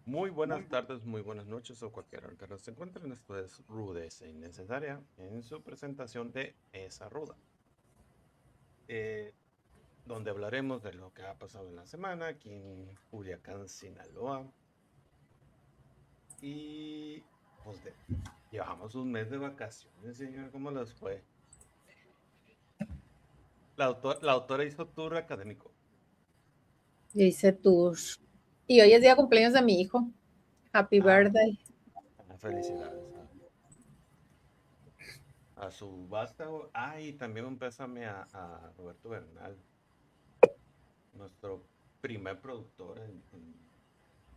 Muy buenas tardes, muy buenas noches o cualquier hora que nos encuentren. Esto es Rudeza Innecesaria en su presentación de Esa Ruda, eh, donde hablaremos de lo que ha pasado en la semana aquí en Culiacán, Sinaloa. Y pues llevamos un mes de vacaciones, señor. ¿Cómo les fue? La autora hizo tour académico. Dice tour. Y hoy es día de cumpleaños de mi hijo. Happy Ah, birthday. felicidades a su vástago. Y también un pésame a Roberto Bernal, nuestro primer productor en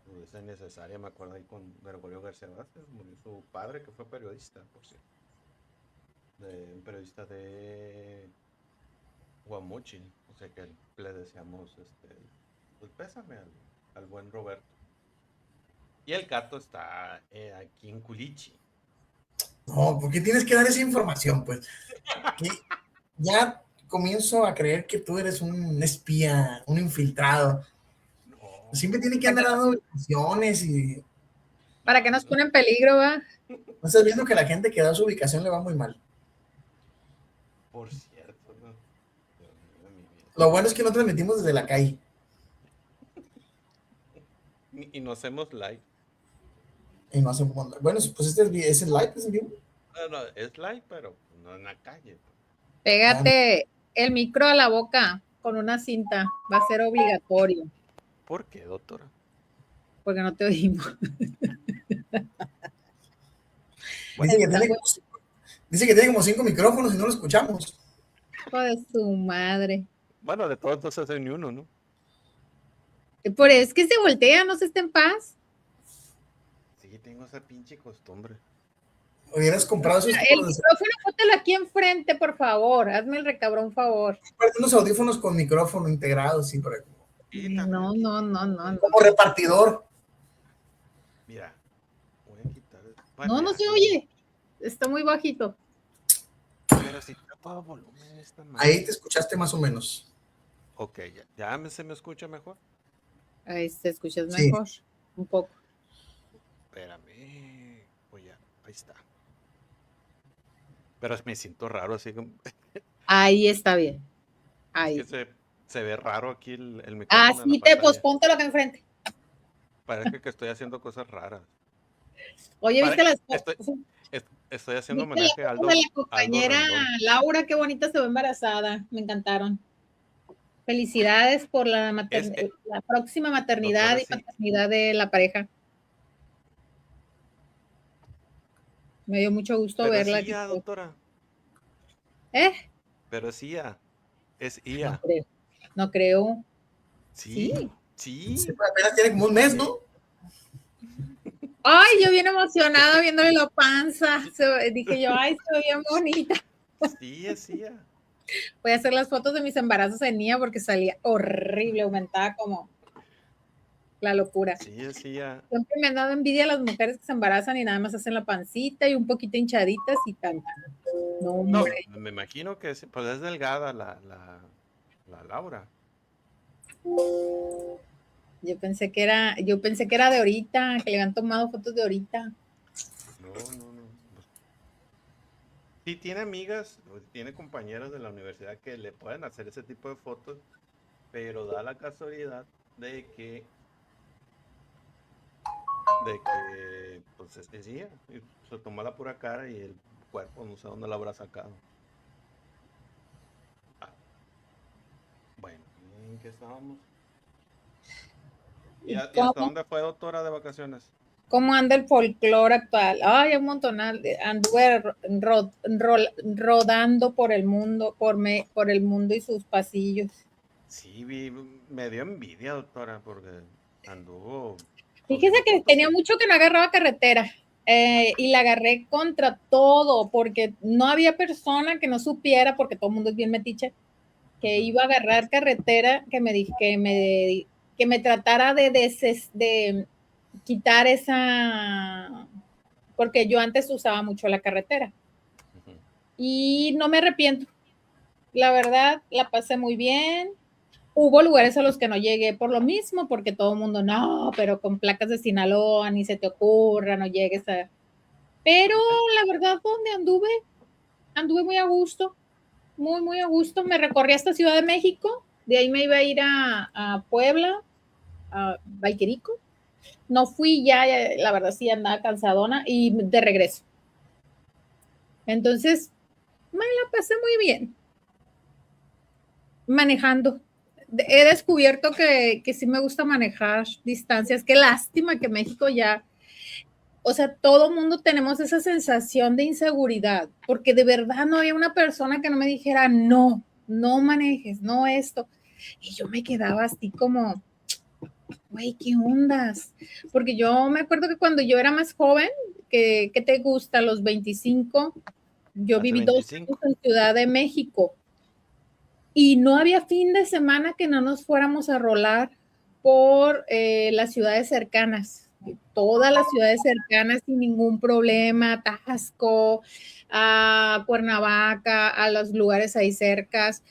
Rudeza Innecesaria. Me acuerdo ahí con Gregorio García Vázquez, murió su padre, que fue periodista, por cierto, un periodista de Guamuchil. O sea que le deseamos pues pésame al buen Roberto. Y el gato está aquí en Culichi. No, ¿por qué tienes que dar esa información? Pues que ya comienzo a creer que tú eres un espía, un infiltrado. Siempre No, tiene que andar dando ubicaciones y Para que no, nos no. pone en peligro, va. no estás viendo que la gente que da su ubicación le va muy mal. Por cierto, no. Dios mío de mi vida. Lo bueno es que no transmitimos desde la calle. Y no hacemos live. Y no hacemos, bueno, pues este es el live, es en vivo. No, no, es live, pero no en la calle, pues. Ah, Pégate el micro a la boca con una cinta. Va a ser obligatorio, ¿Por qué, doctora? porque no te oímos. dice Bueno, que Está tiene, bueno, dice que tiene como 5 micrófonos y no lo escuchamos. hijo de su madre. bueno, de todos no se hace ni uno, ¿no? Por eso es que se voltea, no se está en paz. Sí, tengo esa pinche costumbre. Hubieras comprado esos El tipos de micrófono, póntelo aquí enfrente, por favor. Hazme el recabrón favor. unos audífonos con micrófono integrados, sí, Y también No, aquí no, no, tengo, no, güey. no. como repartidor. Mira, voy a quitar. Bueno, No, no ya, se oye. Está muy bajito. pero si está todo volumen esta Ahí madre. te escuchaste más o menos. Ok, ya se me escucha mejor. Ahí te escuchas Sí. mejor. Un poco. Espérame. Pues ya, ahí está. Pero me siento raro, así que Ahí está bien. es que Ahí. se ve raro aquí el micrófono en la Así te, pues pantalla. póntelo acá enfrente. Parece que estoy haciendo cosas raras. Oye, Pare- ¿viste las estoy, fotos? estoy haciendo ¿Viste las homenaje a fotos de la Aldo compañera Rendón. Laura? Qué bonita se ve embarazada. Me encantaron. Felicidades por Es, la próxima maternidad doctora, y sí, paternidad de la pareja. Me dio mucho gusto pero es verla. IA, doctora. ¿Eh? Pero es IA. Es No IA. creo. No creo. Sí. Sí, Sí, sí. apenas tiene como un mes, ¿no? Ay, yo bien emocionada Cheque. viéndole la panza. Sí, Dije yo, ay, se ve bien bonita. sí, es IA. Voy a hacer las fotos de mis embarazos en niña porque salía horrible, aumentaba como la locura. Sí, es IA. Siempre me han dado envidia a las mujeres que se embarazan y nada más hacen la pancita y un poquito hinchaditas y tan. No, No, hombre. me imagino que pues es delgada la Laura. Yo pensé que era de ahorita, que le habían tomado fotos de ahorita. No, no, no. Pues, sí tiene amigas, o tiene compañeras de la universidad que le pueden hacer ese tipo de fotos, pero da la casualidad de que, pues es ella. Y se toma la pura cara y el cuerpo no sé dónde lo habrá sacado. Ah, bueno, ¿en qué estábamos? ¿Y, ¿Y y hasta cómo, dónde fue, doctora, de vacaciones? cómo anda el folclore actual? Ay, un montón. Anduve rodando por el mundo, por el mundo y sus pasillos. Sí, me dio envidia, doctora, porque anduvo Fíjese subiendo que fotos tenía y mucho que no agarraba carretera y la agarré contra todo porque no había persona que no supiera, porque todo el mundo es bien metiche, que ujú, iba a agarrar carretera, que me tratara de quitar esa, porque yo antes usaba mucho la carretera y no me arrepiento. La verdad, la pasé muy bien, Hubo lugares a los que no llegué por lo mismo, porque todo el mundo, no, pero con placas de Sinaloa, ni se te ocurra, no llegues a... Pero la verdad, donde anduve muy a gusto, muy, muy a gusto. Me recorrí hasta Ciudad de México, de ahí me iba a ir a Puebla, a Valquerico. No fui ya, la verdad sí andaba cansadona y de regreso. Entonces, me la pasé muy bien manejando. He descubierto que sí me gusta manejar distancias. Qué lástima que México ya, o sea, todo mundo tenemos esa sensación de inseguridad, porque de verdad no había una persona que no me dijera, no, no manejes, no esto. Y yo me quedaba así como, güey, ¿qué ondas? Porque yo me acuerdo que cuando yo era más joven, que te gusta, a los 25, yo Hace viví 2 años 25. en Ciudad de México y no había fin de semana que no nos fuéramos a rolar por las ciudades cercanas, todas las ciudades cercanas sin ningún problema, Taxco, a Cuernavaca, a los lugares ahí cercas,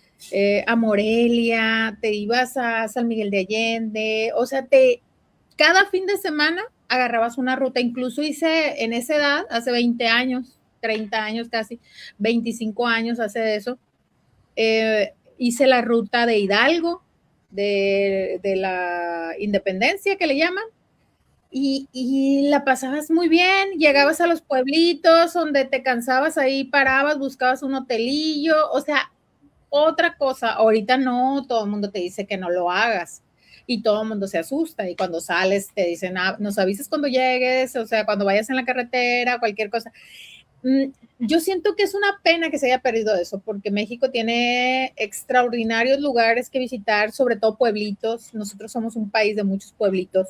a Morelia, te ibas a San Miguel de Allende, o sea, cada fin de semana agarrabas una ruta, incluso hice en esa edad, hace 20 años, 30 años casi, 25 años hace eso, hice la ruta de Hidalgo, de la Independencia que le llaman, y la pasabas muy bien, llegabas a los pueblitos donde te cansabas ahí, parabas, buscabas un hotelillo, o sea, otra cosa, ahorita no, todo el mundo te dice que no lo hagas y todo el mundo se asusta y cuando sales te dicen, nos avises cuando llegues, o sea, cuando vayas en la carretera, cualquier cosa. Yo siento que es una pena que se haya perdido eso, porque México tiene extraordinarios lugares que visitar, sobre todo pueblitos. Nosotros somos un país de muchos pueblitos.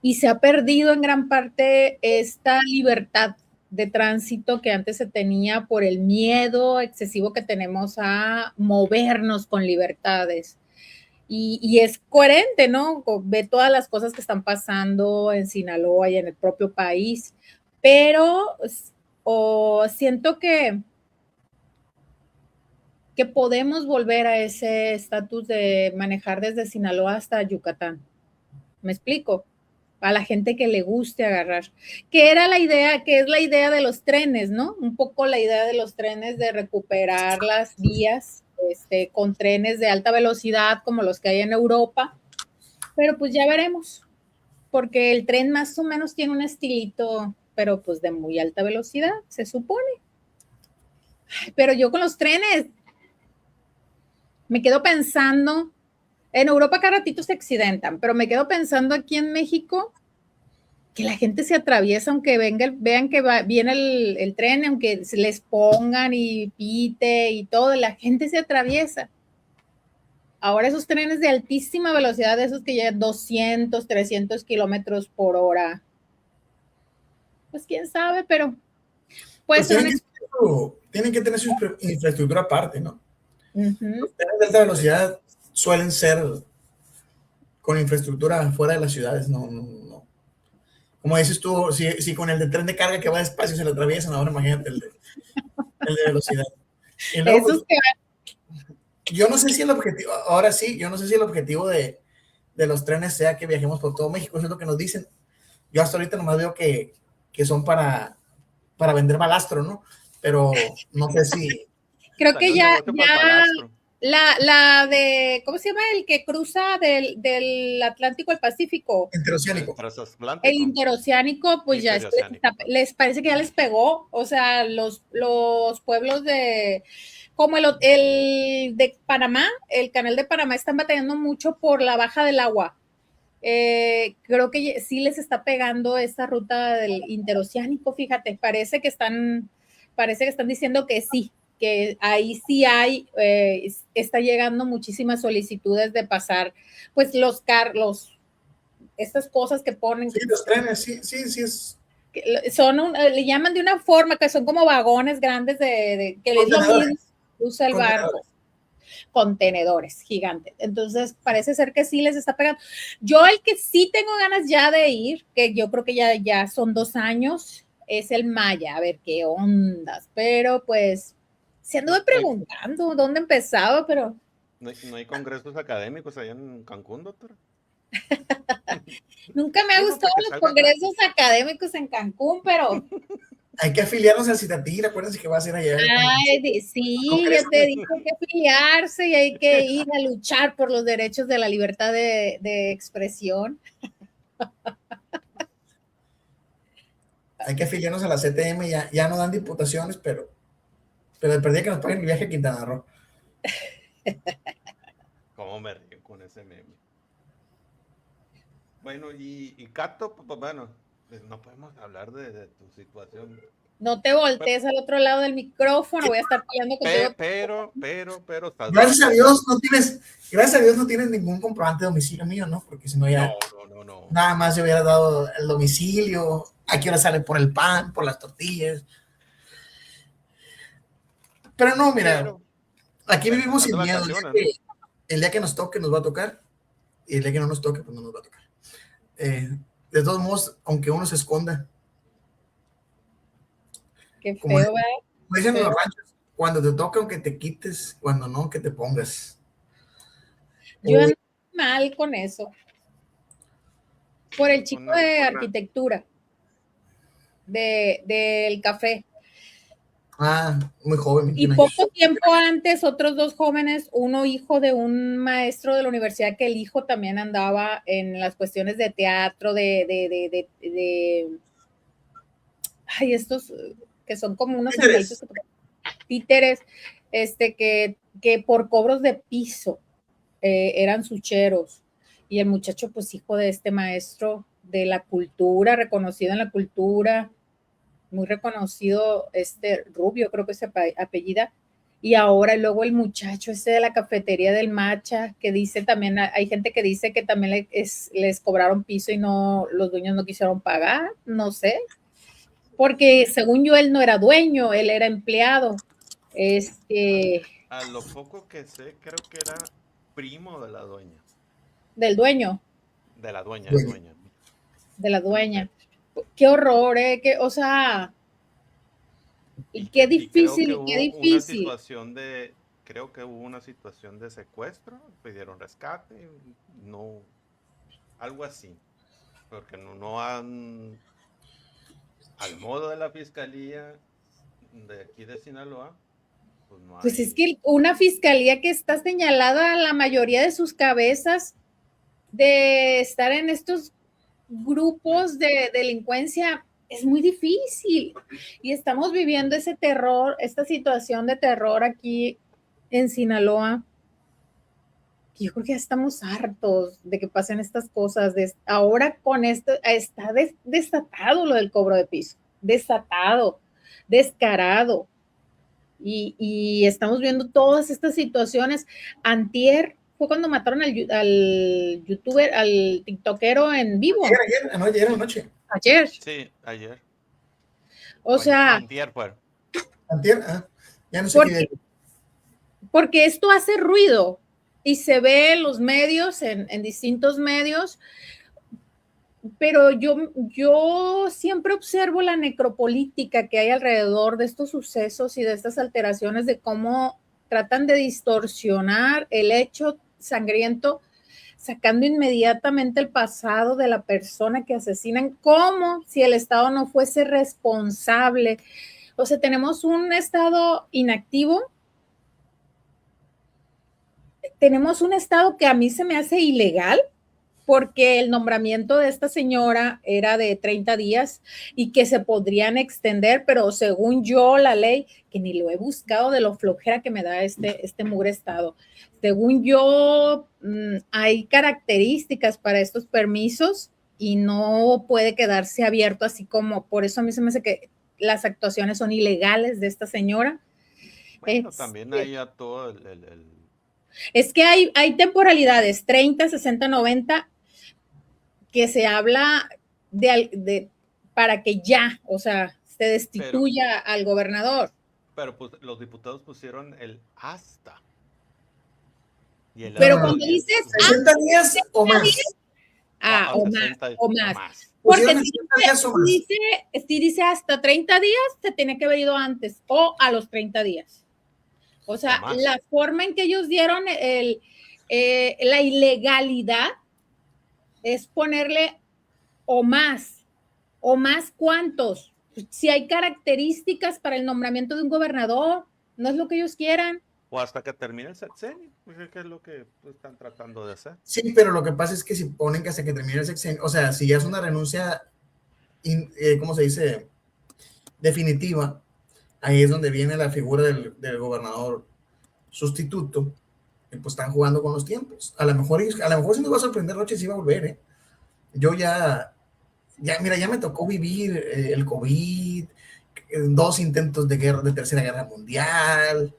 Y se ha perdido en gran parte esta libertad de tránsito que antes se tenía por el miedo excesivo que tenemos a movernos con libertades. Y es coherente, ¿no? Ve todas las cosas que están pasando en Sinaloa y en el propio país, pero siento que podemos volver a ese estatus de manejar desde Sinaloa hasta Yucatán. ¿Me explico? A la gente que le guste agarrar. Que era la idea, que es la idea de los trenes, ¿no? Un poco la idea de los trenes de recuperar las vías con trenes de alta velocidad como los que hay en Europa. Pero pues ya veremos, porque el tren más o menos tiene un estilito, pero pues de muy alta velocidad, se supone. Pero yo con los trenes me quedo pensando, en Europa cada ratito se accidentan, pero me quedo pensando aquí en México que la gente se atraviesa, aunque vean que viene el tren, aunque se les pongan y pite y todo, la gente se atraviesa. Ahora esos trenes de altísima velocidad, esos que llegan 200, 300 kilómetros por hora, pues quién sabe, pero puede Pues ser tienen que tener su infraestructura aparte, ¿no? Los Uh-huh. trenes de alta velocidad suelen ser con infraestructura fuera de las ciudades, no. Como dices tú, si con el de tren de carga que va despacio se lo atraviesan, ahora imagínate el de velocidad. Y luego, Esos pues, que yo no sé si el objetivo, ahora sí, yo no sé si el objetivo de los trenes sea que viajemos por todo México, eso es lo que nos dicen. Yo hasta ahorita nomás veo que son para vender balastro, ¿no? Pero no sé si... creo Salió que un ya negocio para el balastro. la de, ¿cómo se llama? El que cruza del Atlántico al Pacífico. El Interoceánico. El transatlántico. interoceánico, pues ya Interoceánico. les parece que ya les pegó, o sea, los pueblos como el de Panamá, el canal de Panamá están batallando mucho por la baja del agua. Creo que sí les está pegando esta ruta del interoceánico, fíjate, parece que están diciendo que sí, que ahí sí hay, está llegando muchísimas solicitudes de pasar, pues los carros, estas cosas que ponen. Sí, los trenes, sí es. Le llaman de una forma que son como vagones grandes que es lo mismo que usa el barco. Contenedores gigantes. Entonces, parece ser que sí les está pegando. Yo el que sí tengo ganas ya de ir, que yo creo que ya son 2 años, es el Maya, a ver qué ondas. Pero pues, se anduve preguntando dónde empezaba, pero No hay congresos académicos allá en Cancún, doctora. Nunca me ha Digo, gustado porque los salga congresos académicos en Cancún, pero Hay que afiliarnos al Citatir, acuérdense que va a ser allá. ay, sí, yo te digo que afiliarse y hay que ir a luchar por los derechos de la libertad de expresión. Hay que afiliarnos a la CTM, ya no dan diputaciones, pero de perdida que nos paguen el viaje a Quintana Roo. ¿Cómo me río con ese meme? Bueno, y Cato, pues bueno, pues no podemos hablar de tu situación. No te voltees al otro lado del micrófono, voy a estar peleando contigo. Pero estás Gracias a diciendo- Dios no tienes ningún comprobante de domicilio mío, ¿no? Porque si no ya No. nada más yo hubiera dado el domicilio, a qué hora sale por el pan, por las tortillas. Pero no, mira, Pero, aquí bueno, vivimos estás sin de miedo. vacaciones, ¿no? El día que nos toque nos va a tocar, y el día que no nos toque, pues no nos va a tocar. De todos modos, aunque uno se esconda, Qué como feo, ¿verdad? dicen en los ranchos, cuando te toca, aunque te quites, cuando no, que te pongas. Yo ando mal con eso. Por el chico Una- de arquitectura, del café. Muy joven, Y 21 poco años. tiempo antes, otros dos jóvenes, uno hijo de un maestro de la universidad, que el hijo también andaba en las cuestiones de teatro, ay, estos que son como unos Títeres. animalitos, títeres, que por cobros de piso eran sucheros. Y el muchacho, pues hijo de este maestro de la cultura, reconocido en la cultura, muy reconocido, Rubio, creo que se apellida, y ahora luego el muchacho de la cafetería del Matcha, que dice también, hay gente que dice que también les cobraron piso y no, los dueños no quisieron pagar, no sé, porque según yo él no era dueño, él era empleado. A lo poco que sé, creo que era primo de la dueña. Del dueño. De la dueña, Dueña. dueña. De la dueña. Qué horror, o sea, y qué difícil, creo que qué hubo una difícil. situación creo que hubo una situación de secuestro, pidieron rescate, no, algo así, porque no han, al modo de la fiscalía de aquí de Sinaloa, pues no hay. Pues es que una fiscalía que está señalada a la mayoría de sus cabezas de estar en estos grupos de delincuencia es muy difícil. Y estamos viviendo ese terror, esta situación de terror aquí en Sinaloa. Yo creo que ya estamos hartos de que pasen estas cosas. Ahora con esto está desatado lo del cobro de piso, desatado, descarado. Y estamos viendo todas estas situaciones. Antier fue cuando mataron al youtuber, al tiktokero en vivo. Ayer anoche. Ayer. Sí, ayer. O sea, antier fue. Antier, ya no sé qué. Porque esto hace ruido y se ve en los medios, en distintos medios, pero yo siempre observo la necropolítica que hay alrededor de estos sucesos y de estas alteraciones, de cómo tratan de distorsionar el hecho sangriento, sacando inmediatamente el pasado de la persona que asesinan, como si el Estado no fuese responsable. O sea, tenemos un Estado inactivo, tenemos un Estado que a mí se me hace ilegal, porque el nombramiento de esta señora era de 30 días y que se podrían extender, pero según yo, la ley, que ni lo he buscado de lo flojera que me da este mugre Estado, según yo, hay características para estos permisos y no puede quedarse abierto así como, por eso a mí se me hace que las actuaciones son ilegales de esta señora. Bueno, también hay a todo el... Es que hay temporalidades, 30, 60, 90, que se habla para que ya, o sea, se destituya al gobernador. Pero pues, los diputados pusieron el hasta. Pero cuando dices 60 días o más. O más. Porque si dice hasta 30 días, se tiene que haber ido antes o a los 30 días. O sea, la forma en que ellos dieron la ilegalidad es ponerle o más cuántos. Si hay características para el nombramiento de un gobernador, no es lo que ellos quieran. O hasta que termine el sexenio, que es lo que están tratando de hacer. Sí, pero lo que pasa es que si ponen que hasta que termine el sexenio, o sea, si ya es una renuncia, ¿cómo se dice? Definitiva, ahí es donde viene la figura del gobernador sustituto, y pues están jugando con los tiempos. A lo mejor sí nos va a sorprender, Roche sí va a volver, ¿eh? Yo mira, ya me tocó vivir el COVID, 2 intentos de tercera guerra mundial,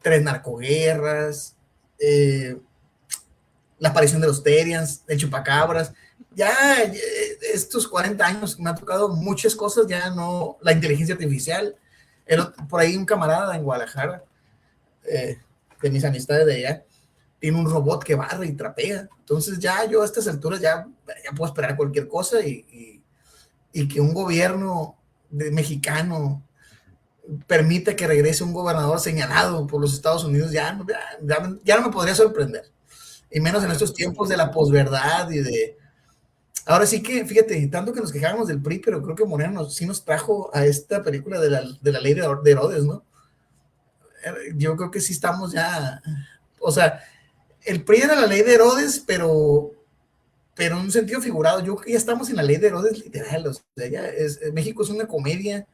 3 narcoguerras, la aparición de los Terians, el chupacabras. Ya estos 40 años me ha tocado muchas cosas, ya no, la inteligencia artificial. Por ahí un camarada en Guadalajara, de mis amistades de allá, tiene un robot que barre y trapea. Entonces ya yo a estas alturas ya puedo esperar cualquier cosa y que un gobierno mexicano permite que regrese un gobernador señalado por los Estados Unidos, ya no me podría sorprender. Y menos en estos tiempos de la posverdad y de... Ahora sí que, fíjate, tanto que nos quejábamos del PRI, pero creo que Moreno sí nos trajo a esta película de la ley de Herodes, ¿no? Yo creo que sí estamos ya... O sea, el PRI era la ley de Herodes, pero en un sentido figurado. Yo creo que ya estamos en la ley de Herodes literal. O sea, México es una comedia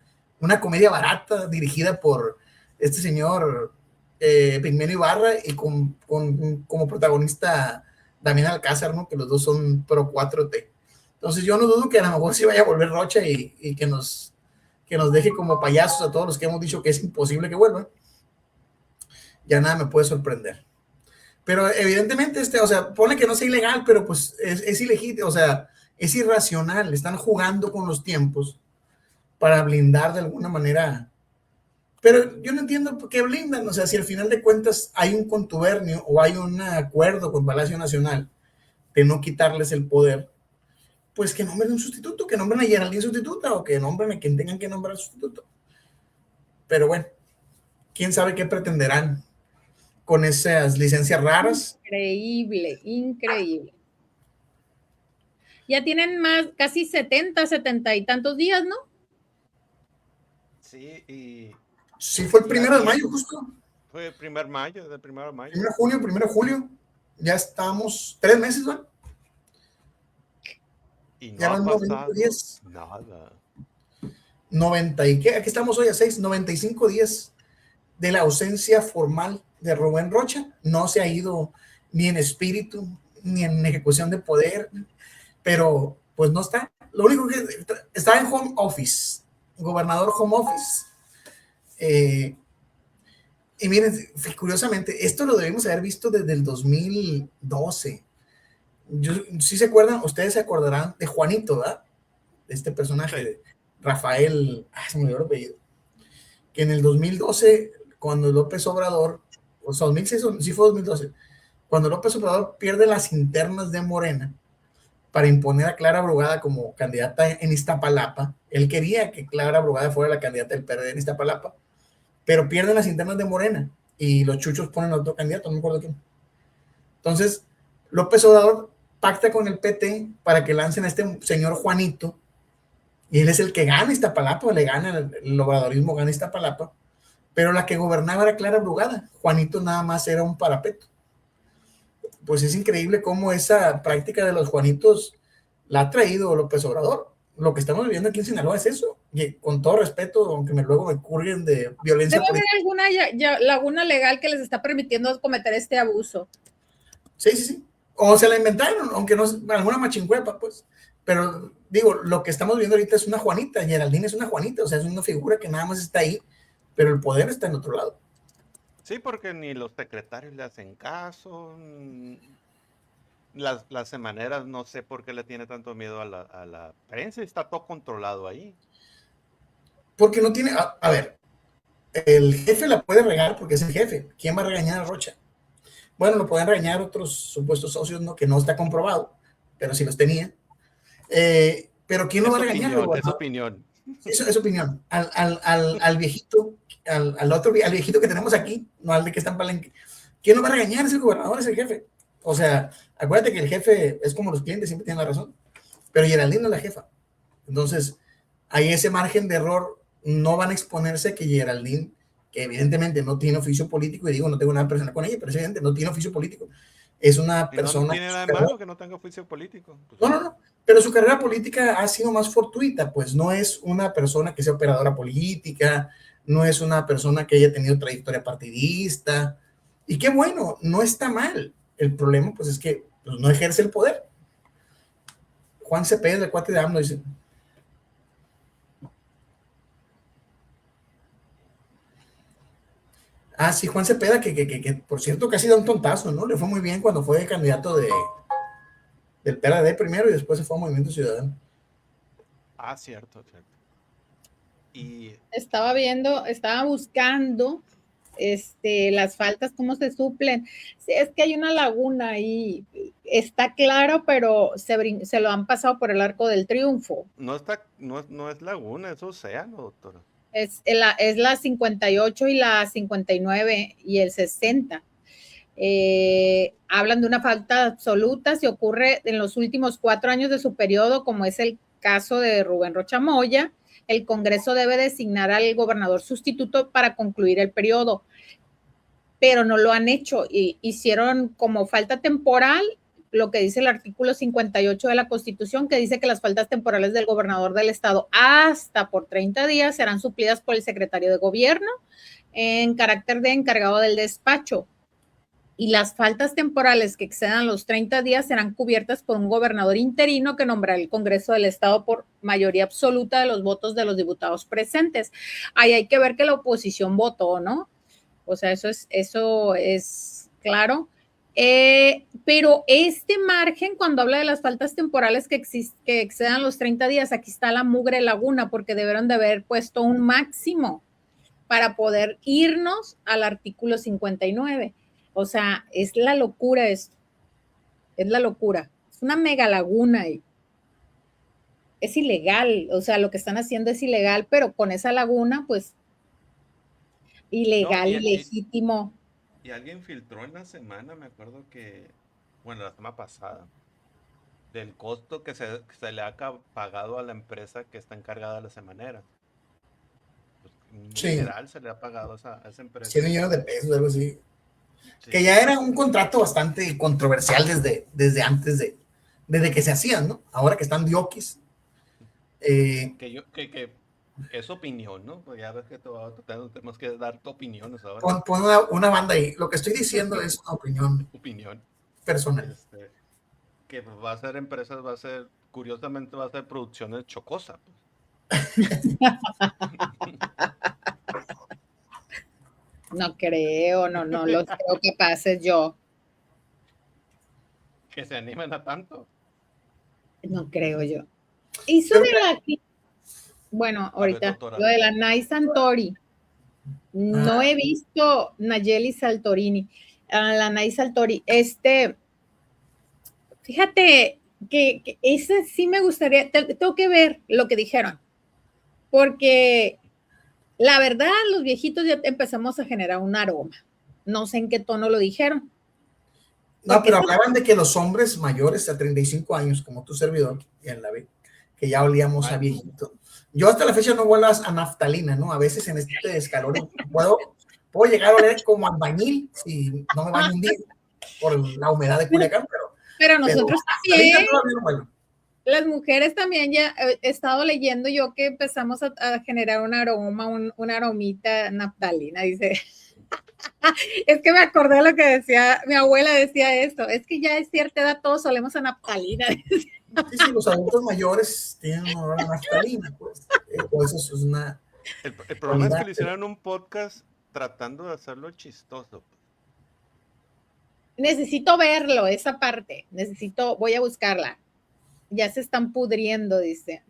barata, dirigida por este señor Pigmenio Ibarra y como protagonista Damián Alcázar, ¿no? Que los dos son pro 4T. Entonces yo no dudo que a lo mejor sí vaya a volver Rocha y que nos deje como payasos a todos los que hemos dicho que es imposible que vuelvan. Ya nada me puede sorprender. Pero evidentemente, o sea, pone que no sea ilegal, pero pues es ilegítimo, o sea, es irracional. Están jugando con los tiempos para blindar de alguna manera. Pero yo no entiendo por qué blindan. O sea, si al final de cuentas hay un contubernio o hay un acuerdo con Palacio Nacional de no quitarles el poder, pues que nombren un sustituto, que nombren a Geraldine sustituta o que nombren a quien tengan que nombrar sustituto. Pero bueno, quién sabe qué pretenderán con esas licencias raras. Increíble. Ya tienen casi 70 y tantos días, ¿no? Sí, y... Sí, fue el 1 de mayo, justo. Fue el 1 de mayo, del 1 de mayo. 1 de julio. Ya estamos 3 meses, ¿no? Y no ya van 90 días. Nada. 90 y qué, aquí estamos hoy a 95 días de la ausencia formal de Rubén Rocha. No se ha ido ni en espíritu, ni en ejecución de poder, pero pues no está. Lo único que está en home office, gobernador home office. Y miren, curiosamente, esto lo debimos haber visto desde el 2012. Si se acuerdan, ustedes se acordarán de Juanito, ¿verdad? De este personaje, de Rafael, se me olvidó el apellido, que en el 2012, cuando López Obrador, o sea, 2006, sí fue 2012, cuando López Obrador pierde las internas de Morena para imponer a Clara Brugada como candidata en Iztapalapa. Él quería que Clara Brugada fuera la candidata del PRD en Iztapalapa, pero pierden las internas de Morena y los chuchos ponen a otro candidato, no me acuerdo quién. Entonces, López Obrador pacta con el PT para que lancen a este señor Juanito, y él es el que gana Iztapalapa, le gana el obradorismo, gana Iztapalapa, pero la que gobernaba era Clara Brugada. Juanito nada más era un parapeto. Pues es increíble cómo esa práctica de los Juanitos la ha traído López Obrador. Lo que estamos viviendo aquí en Sinaloa es eso, y con todo respeto, aunque luego me curren de violencia. Debe haber alguna laguna legal que les está permitiendo cometer este abuso. Sí. O se la inventaron, aunque no es alguna machincuepa, pues. Pero digo, lo que estamos viendo ahorita es una Juanita, Geraldine es una Juanita, o sea, es una figura que nada más está ahí, pero el poder está en otro lado. Sí, porque ni los secretarios le hacen caso, las semaneras, no sé por qué le tiene tanto miedo a la prensa, está todo controlado ahí. Porque no tiene, a ver, el jefe la puede regar porque es el jefe, ¿quién va a regañar a Rocha? Bueno, lo pueden regañar otros supuestos socios, ¿no? Que no está comprobado, pero sí los tenía. Pero ¿quién lo va a regañar? Es opinión. Eso es opinión. Al viejito, al viejito que tenemos aquí, no al de que está en Palenque. ¿Quién lo va a regañar? Es el gobernador, es el jefe. O sea, acuérdate que el jefe es como los clientes, siempre tienen la razón. Pero Geraldine no es la jefa. Entonces, hay ese margen de error. No van a exponerse que Geraldine, que evidentemente no tiene oficio político, y digo, no tengo nada personal con ella, pero es evidente, no tiene oficio político. Es una Y no persona. tiene nada de malo que no tenga oficio político. Pues, no. Pero su carrera política ha sido más fortuita, pues no es una persona que sea operadora política, no es una persona que haya tenido trayectoria partidista. Y qué bueno, no está mal. El problema, pues, es que pues, no ejerce el poder. Juan Cepeda, el cuate de AMLO, dice. Ah, sí, Juan Cepeda, que por cierto casi da un tontazo, ¿no? Le fue muy bien cuando fue candidato del PRD primero y después se fue a Movimiento Ciudadano. Ah, cierto. Y estaba buscando las faltas, cómo se suplen. Sí, es que hay una laguna ahí, está claro, pero se lo han pasado por el Arco del Triunfo. no es laguna, es océano, doctora. Es la 58 y la 59 y el 60. Hablan de una falta absoluta si ocurre en los últimos 4 años de su periodo, como es el caso de Rubén Rocha Moya. El Congreso debe designar al gobernador sustituto para concluir el periodo, pero no lo han hecho. Hicieron como falta temporal lo que dice el artículo 58 de la Constitución, que dice que las faltas temporales del gobernador del estado hasta por 30 días serán suplidas por el secretario de gobierno en carácter de encargado del despacho. Y las faltas temporales que excedan los 30 días serán cubiertas por un gobernador interino que nombrará el Congreso del Estado por mayoría absoluta de los votos de los diputados presentes. Ahí hay que ver que la oposición votó, ¿no? O sea, eso es claro. Pero este margen, cuando habla de las faltas temporales que excedan los 30 días, aquí está la mugre laguna, porque debieron de haber puesto un máximo para poder irnos al artículo 59. O sea, es la locura esto. Es la locura. Es una mega laguna y es ilegal. O sea, lo que están haciendo es ilegal, pero con esa laguna, pues, ilegal, no, ilegítimo. Y alguien filtró en la semana, me acuerdo que, bueno, la semana pasada, del costo que se le ha pagado a la empresa que está encargada de la semanera. Pues, un dineral se le ha pagado a esa empresa. 100 millones de pesos, algo así. Sí. Que ya era un contrato bastante controversial desde antes desde que se hacían, ¿no? Ahora que están diokis. Que es opinión, ¿no? Pues ya ves que tenemos que dar tu opiniones ahora. Pon una banda ahí. Lo que estoy diciendo es una opinión personal. Que va a ser empresas, curiosamente va a ser producciones chocosas. Pues. No creo, no los creo que pase yo. Que se animen a tanto. No creo yo. Hizo de la... Bueno, ahorita, lo de la Nay Santori. No he visto Nayeli Saltorini. La Nay Saltori. Fíjate que ese sí me gustaría, tengo que ver lo que dijeron. Porque la verdad, los viejitos ya empezamos a generar un aroma. No sé en qué tono lo dijeron. No, pero hablaban de que los hombres mayores a 35 años, como tu servidor, y en la B, que ya olíamos a viejito. Yo hasta la fecha no huelo a naftalina, ¿no? A veces en este escalón puedo llegar a oler como albañil si no me baño un día por la humedad de Culiacán, pero nosotros también. Las mujeres también ya he estado leyendo yo que empezamos a generar un aroma, una aromita naftalina, dice. Es que me acordé de lo que decía, mi abuela decía esto, es que ya es cierta edad, todos solemos a naftalina. Sí, los adultos mayores tienen un olor a naftalina, pues eso es una... El problema es que le hicieron un podcast tratando de hacerlo chistoso. Necesito verlo, esa parte, voy a buscarla. Ya se están pudriendo, dice.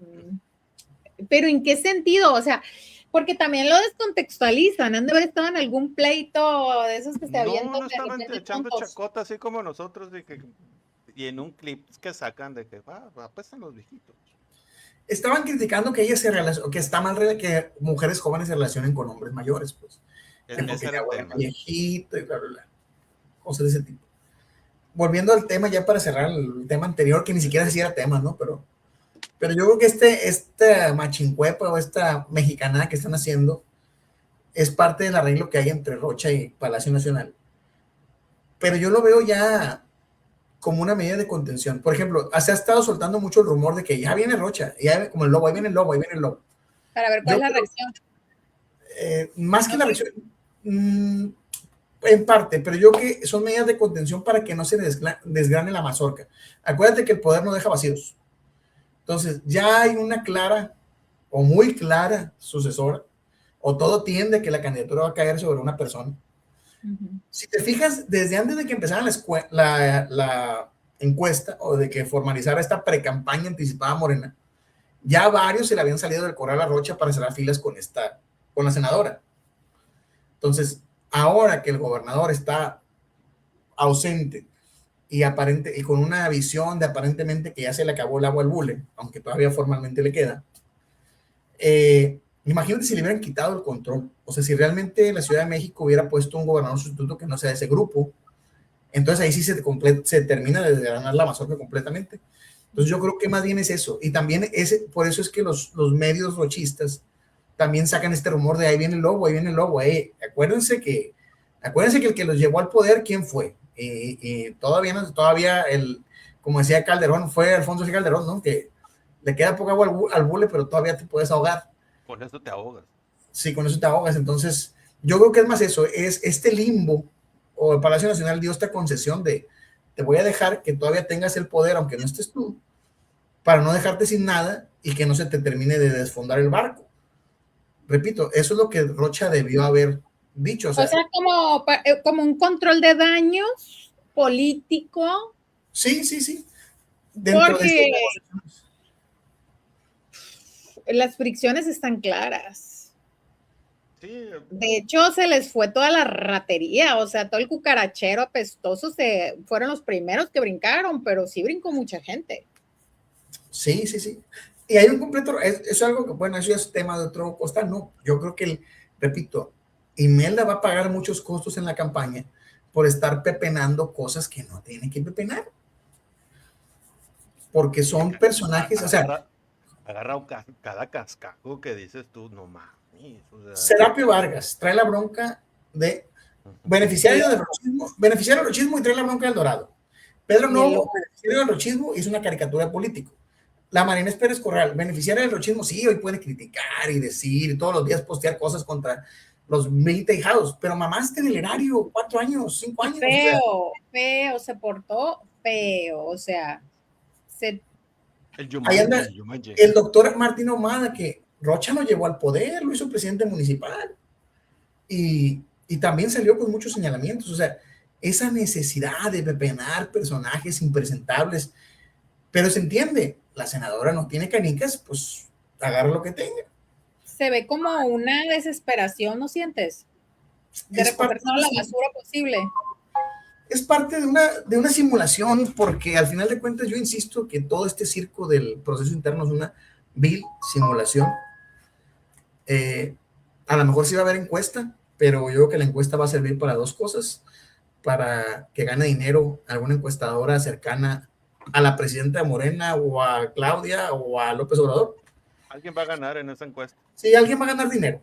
Pero ¿en qué sentido? O sea, porque también lo descontextualizan, han de haber estado en algún pleito de esos que se avientan. No estaban echando chacota así como nosotros y en un clip que sacan de que apestan los viejitos. estaban criticando que ella que está mal que mujeres jóvenes se relacionen con hombres mayores, pues. Que porque Ese era ya el huele tema. viejito y bla, bla, bla. Cosas de ese tipo. Volviendo al tema, ya para cerrar el tema anterior, que ni siquiera se era tema, ¿no? Pero yo creo que esta machincuepa o esta mexicanada que están haciendo es parte del arreglo que hay entre Rocha y Palacio Nacional. Pero yo lo veo ya como una medida de contención. Por ejemplo, se ha estado soltando mucho el rumor de que ya viene Rocha, ya como el lobo, ahí viene el lobo, ahí viene el lobo. Para ver cuál es la reacción. Más que la reacción, en parte, pero yo creo que son medidas de contención para que no se desgrane la mazorca. Acuérdate que el poder no deja vacíos. Entonces, ya hay una clara o muy clara sucesora, o todo tiende a que la candidatura va a caer sobre una persona. Si te fijas, desde antes de que empezara la encuesta o de que formalizara esta pre-campaña anticipada Morena, ya varios se le habían salido del corral a Rocha para cerrar filas con la senadora. Entonces, ahora que el gobernador está ausente y con una visión de aparentemente que ya se le acabó el agua al bule, aunque todavía formalmente le queda, imagínate si le hubieran quitado el control. O sea, si realmente la Ciudad de México hubiera puesto un gobernador sustituto que no sea de ese grupo, entonces ahí sí se termina de desgranar la mazorca completamente. Entonces yo creo que más bien es eso. Y también por eso es que los medios rochistas también sacan este rumor de ahí viene el lobo, ahí viene el lobo. Acuérdense que el que los llevó al poder, ¿quién fue? Y todavía como decía Calderón, fue Alfonso G. Calderón, ¿no? Que le queda poca agua al bule, pero todavía te puedes ahogar. Con eso te ahogas. Sí, con eso te ahogas. Entonces, yo creo que es más eso, es este limbo, o el Palacio Nacional dio esta concesión de te voy a dejar que todavía tengas el poder, aunque no estés tú, para no dejarte sin nada y que no se te termine de desfondar el barco. Repito, eso es lo que Rocha debió haber dicho. O sea como un control de daños político. Sí. Porque las fricciones están claras. Sí. De hecho, se les fue toda la ratería, o sea, todo el cucarachero apestoso fueron los primeros que brincaron, pero sí brincó mucha gente. Sí. Y hay un completo, es algo que, bueno, eso ya es tema de otro costal, no. Yo creo que, repito, Imelda va a pagar muchos costos en la campaña por estar pepenando cosas que no tiene que pepenar. Porque son personajes, o sea, agarra cada cascajo que dices tú, no mames. O sea, Serapio Vargas trae la bronca de beneficiario del rochismo y trae la bronca del Dorado. Pedro Novo, beneficiario del rochismo, hizo una caricatura político. La Marínez Pérez Corral, beneficiaria del rochismo, sí, hoy puede criticar y decir, todos los días postear cosas contra los 20 hijados, pero mamaste en el erario 4 años, 5 años. Feo, se portó feo, o sea, el doctor Martín Ahumada, que Rocha lo llevó al poder, lo hizo presidente municipal y también salió con muchos señalamientos. O sea, esa necesidad de pepenar personajes impresentables, pero se entiende, la senadora no tiene canicas, pues agarra lo que tenga. Se ve como una desesperación, ¿no sientes? De recoger toda la basura posible. Es parte de una simulación, porque al final de cuentas yo insisto que todo este circo del proceso interno es una vil simulación. A lo mejor sí va a haber encuesta, pero yo creo que la encuesta va a servir para dos cosas: para que gane dinero alguna encuestadora cercana a la presidenta Morena o a Claudia o a López Obrador. Alguien va a ganar en esa encuesta. Sí, alguien va a ganar dinero.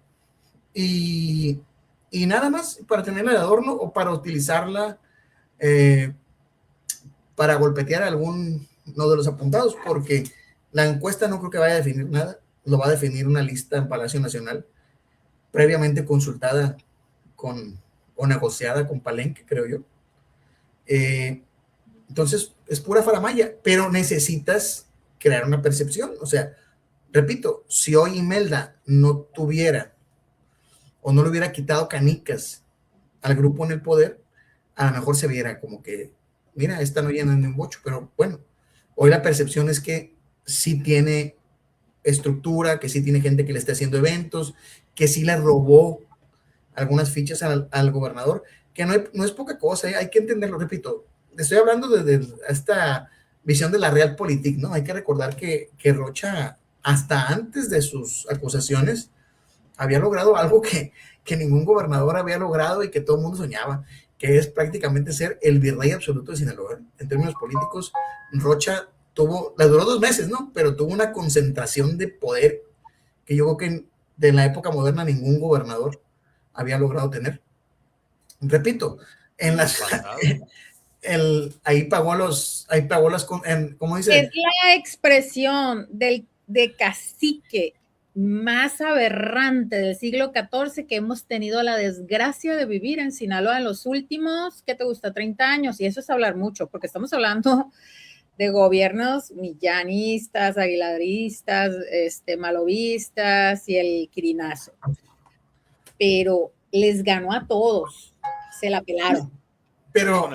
Y nada más, para tenerla de adorno o para utilizarla para golpetear a alguno de los apuntados, porque la encuesta no creo que vaya a definir nada, lo va a definir una lista en Palacio Nacional, previamente consultada o negociada con Palenque, creo yo. Entonces, es pura faramaya, pero necesitas crear una percepción. O sea, repito, si hoy Imelda no tuviera o no le hubiera quitado canicas al grupo en el poder, a lo mejor se viera como que, mira, esta no llena ni un bocho, pero bueno, hoy la percepción es que sí tiene estructura, que sí tiene gente que le está haciendo eventos, que sí le robó algunas fichas al gobernador, que no es poca cosa, hay que entenderlo, repito, estoy hablando de esta visión de la realpolitik, ¿no? Hay que recordar que Rocha hasta antes de sus acusaciones, había logrado algo que ningún gobernador había logrado y que todo el mundo soñaba, que es prácticamente ser el virrey absoluto de Sinaloa. En términos políticos, Rocha le duró 2 meses, ¿no? Pero tuvo una concentración de poder que yo creo que de la época moderna ningún gobernador había logrado tener. Repito, en las... ahí pagó las, ¿cómo dice? Es la expresión de cacique más aberrante del siglo XIV que hemos tenido la desgracia de vivir en Sinaloa en los últimos, ¿qué te gusta? 30 años, y eso es hablar mucho, porque estamos hablando de gobiernos millanistas, aguilaristas, malovistas y el quirinazo. Pero les ganó a todos, se la pelaron. Pero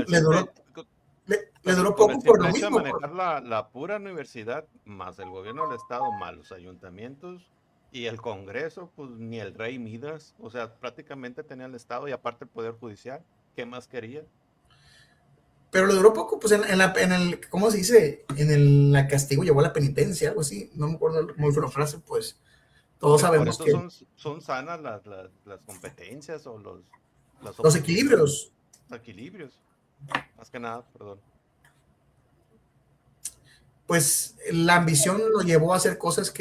le duró poco por lo mismo. Manejar la pura universidad, más el gobierno del estado, más los ayuntamientos y el Congreso, pues ni el rey Midas, o sea, prácticamente tenía el estado y aparte el poder judicial. ¿Qué más quería? Pero le duró poco, pues en el, ¿cómo se dice? La castigo llevó a la penitencia, algo así, no me acuerdo muy bien la frase, pues todos sabemos por que son sanas las competencias o los equilibrios. Equilibrios, más que nada, perdón. Pues la ambición lo llevó a hacer cosas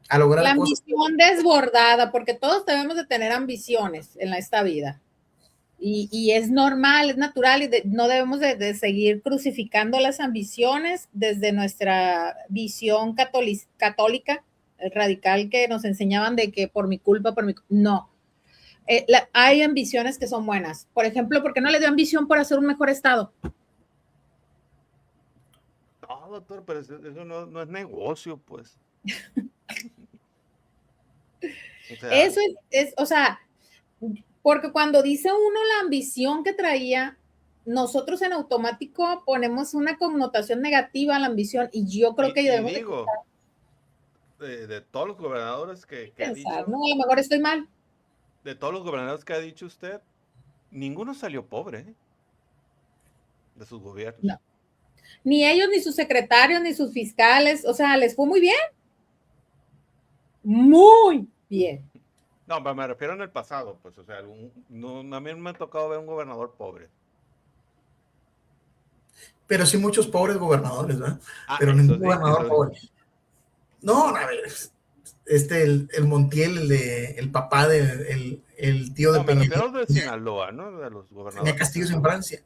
a lograr la cosas. Ambición desbordada, porque todos debemos de tener ambiciones en esta vida. Y es normal, es natural, y no debemos de seguir crucificando las ambiciones desde nuestra visión católica radical que nos enseñaban de que por mi culpa, no. Hay ambiciones que son buenas. Por ejemplo, ¿por qué no le dio ambición por hacer un mejor estado? No, doctor, pero eso no es negocio, pues. O sea, eso o sea, porque cuando dice uno la ambición que traía, nosotros en automático ponemos una connotación negativa a la ambición, y yo creo que debemos digo, de todos los gobernadores que pensar, ha dicho, no, a lo mejor estoy mal. De todos los gobernadores que ha dicho usted, ninguno salió pobre, ¿eh? De sus gobiernos. No. Ni ellos, ni sus secretarios, ni sus fiscales, o sea, les fue muy bien. Muy bien. No, pero me refiero en el pasado, pues, o sea, a mí me ha tocado ver un gobernador pobre. Pero sí muchos pobres gobernadores, ¿verdad? Pero ningún gobernador pobre. No, a ver, el Montiel, el papá el tío de Peña. Me refiero de Sinaloa, ¿no? De los gobernadores. Tenía castillos en Francia.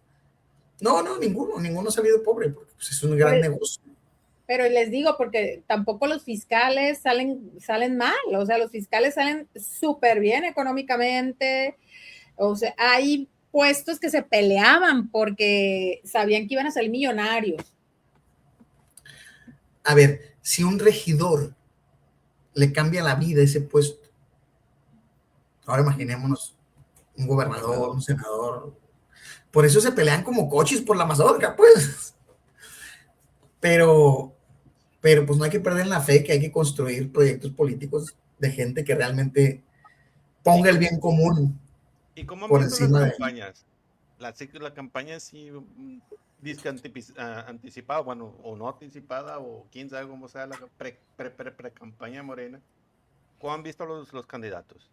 No, ninguno ha salido pobre, porque pues, es un gran negocio. Pero les digo, porque tampoco los fiscales salen mal, o sea, los fiscales salen súper bien económicamente, o sea, hay puestos que se peleaban porque sabían que iban a salir millonarios. A ver, si un regidor le cambia la vida a ese puesto, ahora imaginémonos un gobernador, un senador, por eso se pelean como coches por la mazorca, pues. Pero pues no hay que perder la fe que hay que construir proyectos políticos de gente que realmente ponga el bien común. ¿Y cómo han visto las campañas? La campaña sí anticipada, bueno, o no anticipada, o quién sabe cómo sea la pre-campaña morena. ¿Cómo han visto los candidatos?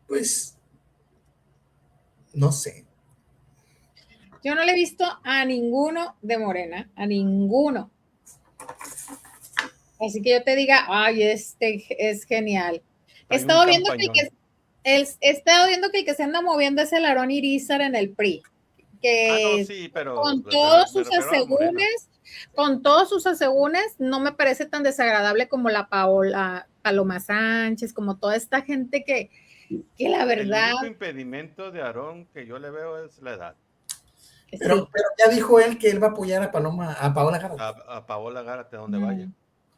Pues, no sé. Yo no le he visto a ninguno de Morena, a ninguno. Así que yo te diga, ay, este es genial. He estado viendo que el que se anda moviendo es el Aarón Irizar en el PRI. Que no, sí, pero con todos sus asegúnes, no me parece tan desagradable como la Paloma Sánchez, como toda esta gente que la verdad. El único impedimento de Aarón que yo le veo es la edad. Pero ya dijo él que él va a apoyar a Paola Gárate. A Paola Gárate, donde vaya.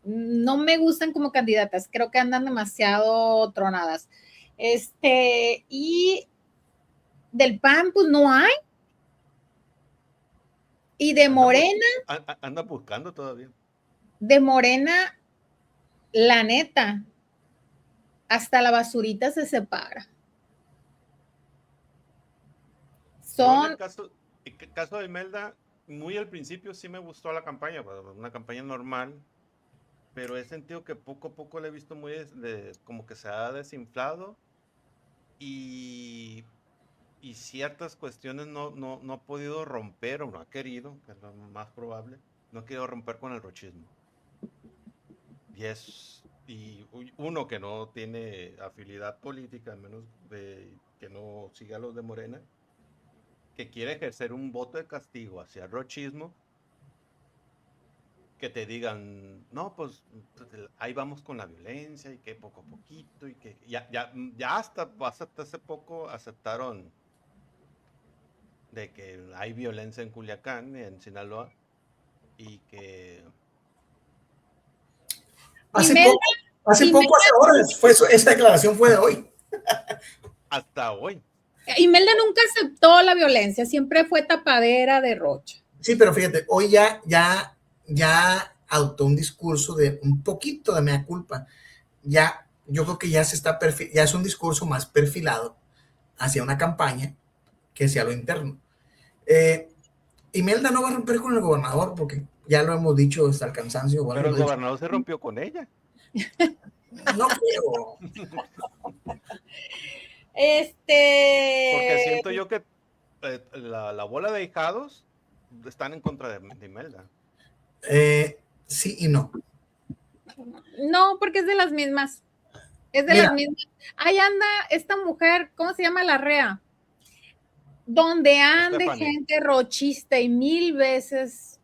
No me gustan como candidatas, creo que andan demasiado tronadas. Y del PAN, pues no hay. Y de Morena. Anda buscando todavía. De Morena, la neta, hasta la basurita se separa. En el caso de Imelda, muy al principio sí me gustó la campaña, una campaña normal, pero he sentido que poco a poco la he visto muy como que se ha desinflado y, y ciertas cuestiones no ha podido romper o no ha querido, que es lo más probable, no ha querido romper con el rochismo. Y uno que no tiene afinidad política, al menos que no siga a los de Morena, que quiere ejercer un voto de castigo hacia el rochismo, que te digan, no, pues ahí vamos con la violencia y que poco a poquito y que ya hasta hace poco aceptaron de que hay violencia en Culiacán, en Sinaloa, y que Hace Imelda, hace Imelda, horas, esa declaración fue de hoy. hasta hoy. Imelda nunca aceptó la violencia, siempre fue tapadera de Rocha. Sí, pero fíjate, hoy ya adoptó un discurso de un poquito de mea culpa. Ya, yo creo que ya ya es un discurso más perfilado hacia una campaña que hacia lo interno. Imelda no va a romper con el gobernador porque ya lo hemos dicho hasta el cansancio. Pero el gobernador se rompió con ella. No creo. Porque siento yo que la bola de ahijados están en contra de Imelda. Sí y no. No, porque es de las mismas. Es de las mismas. Ahí anda esta mujer, ¿cómo se llama? La Rea. Donde ande gente rochista y 1000 veces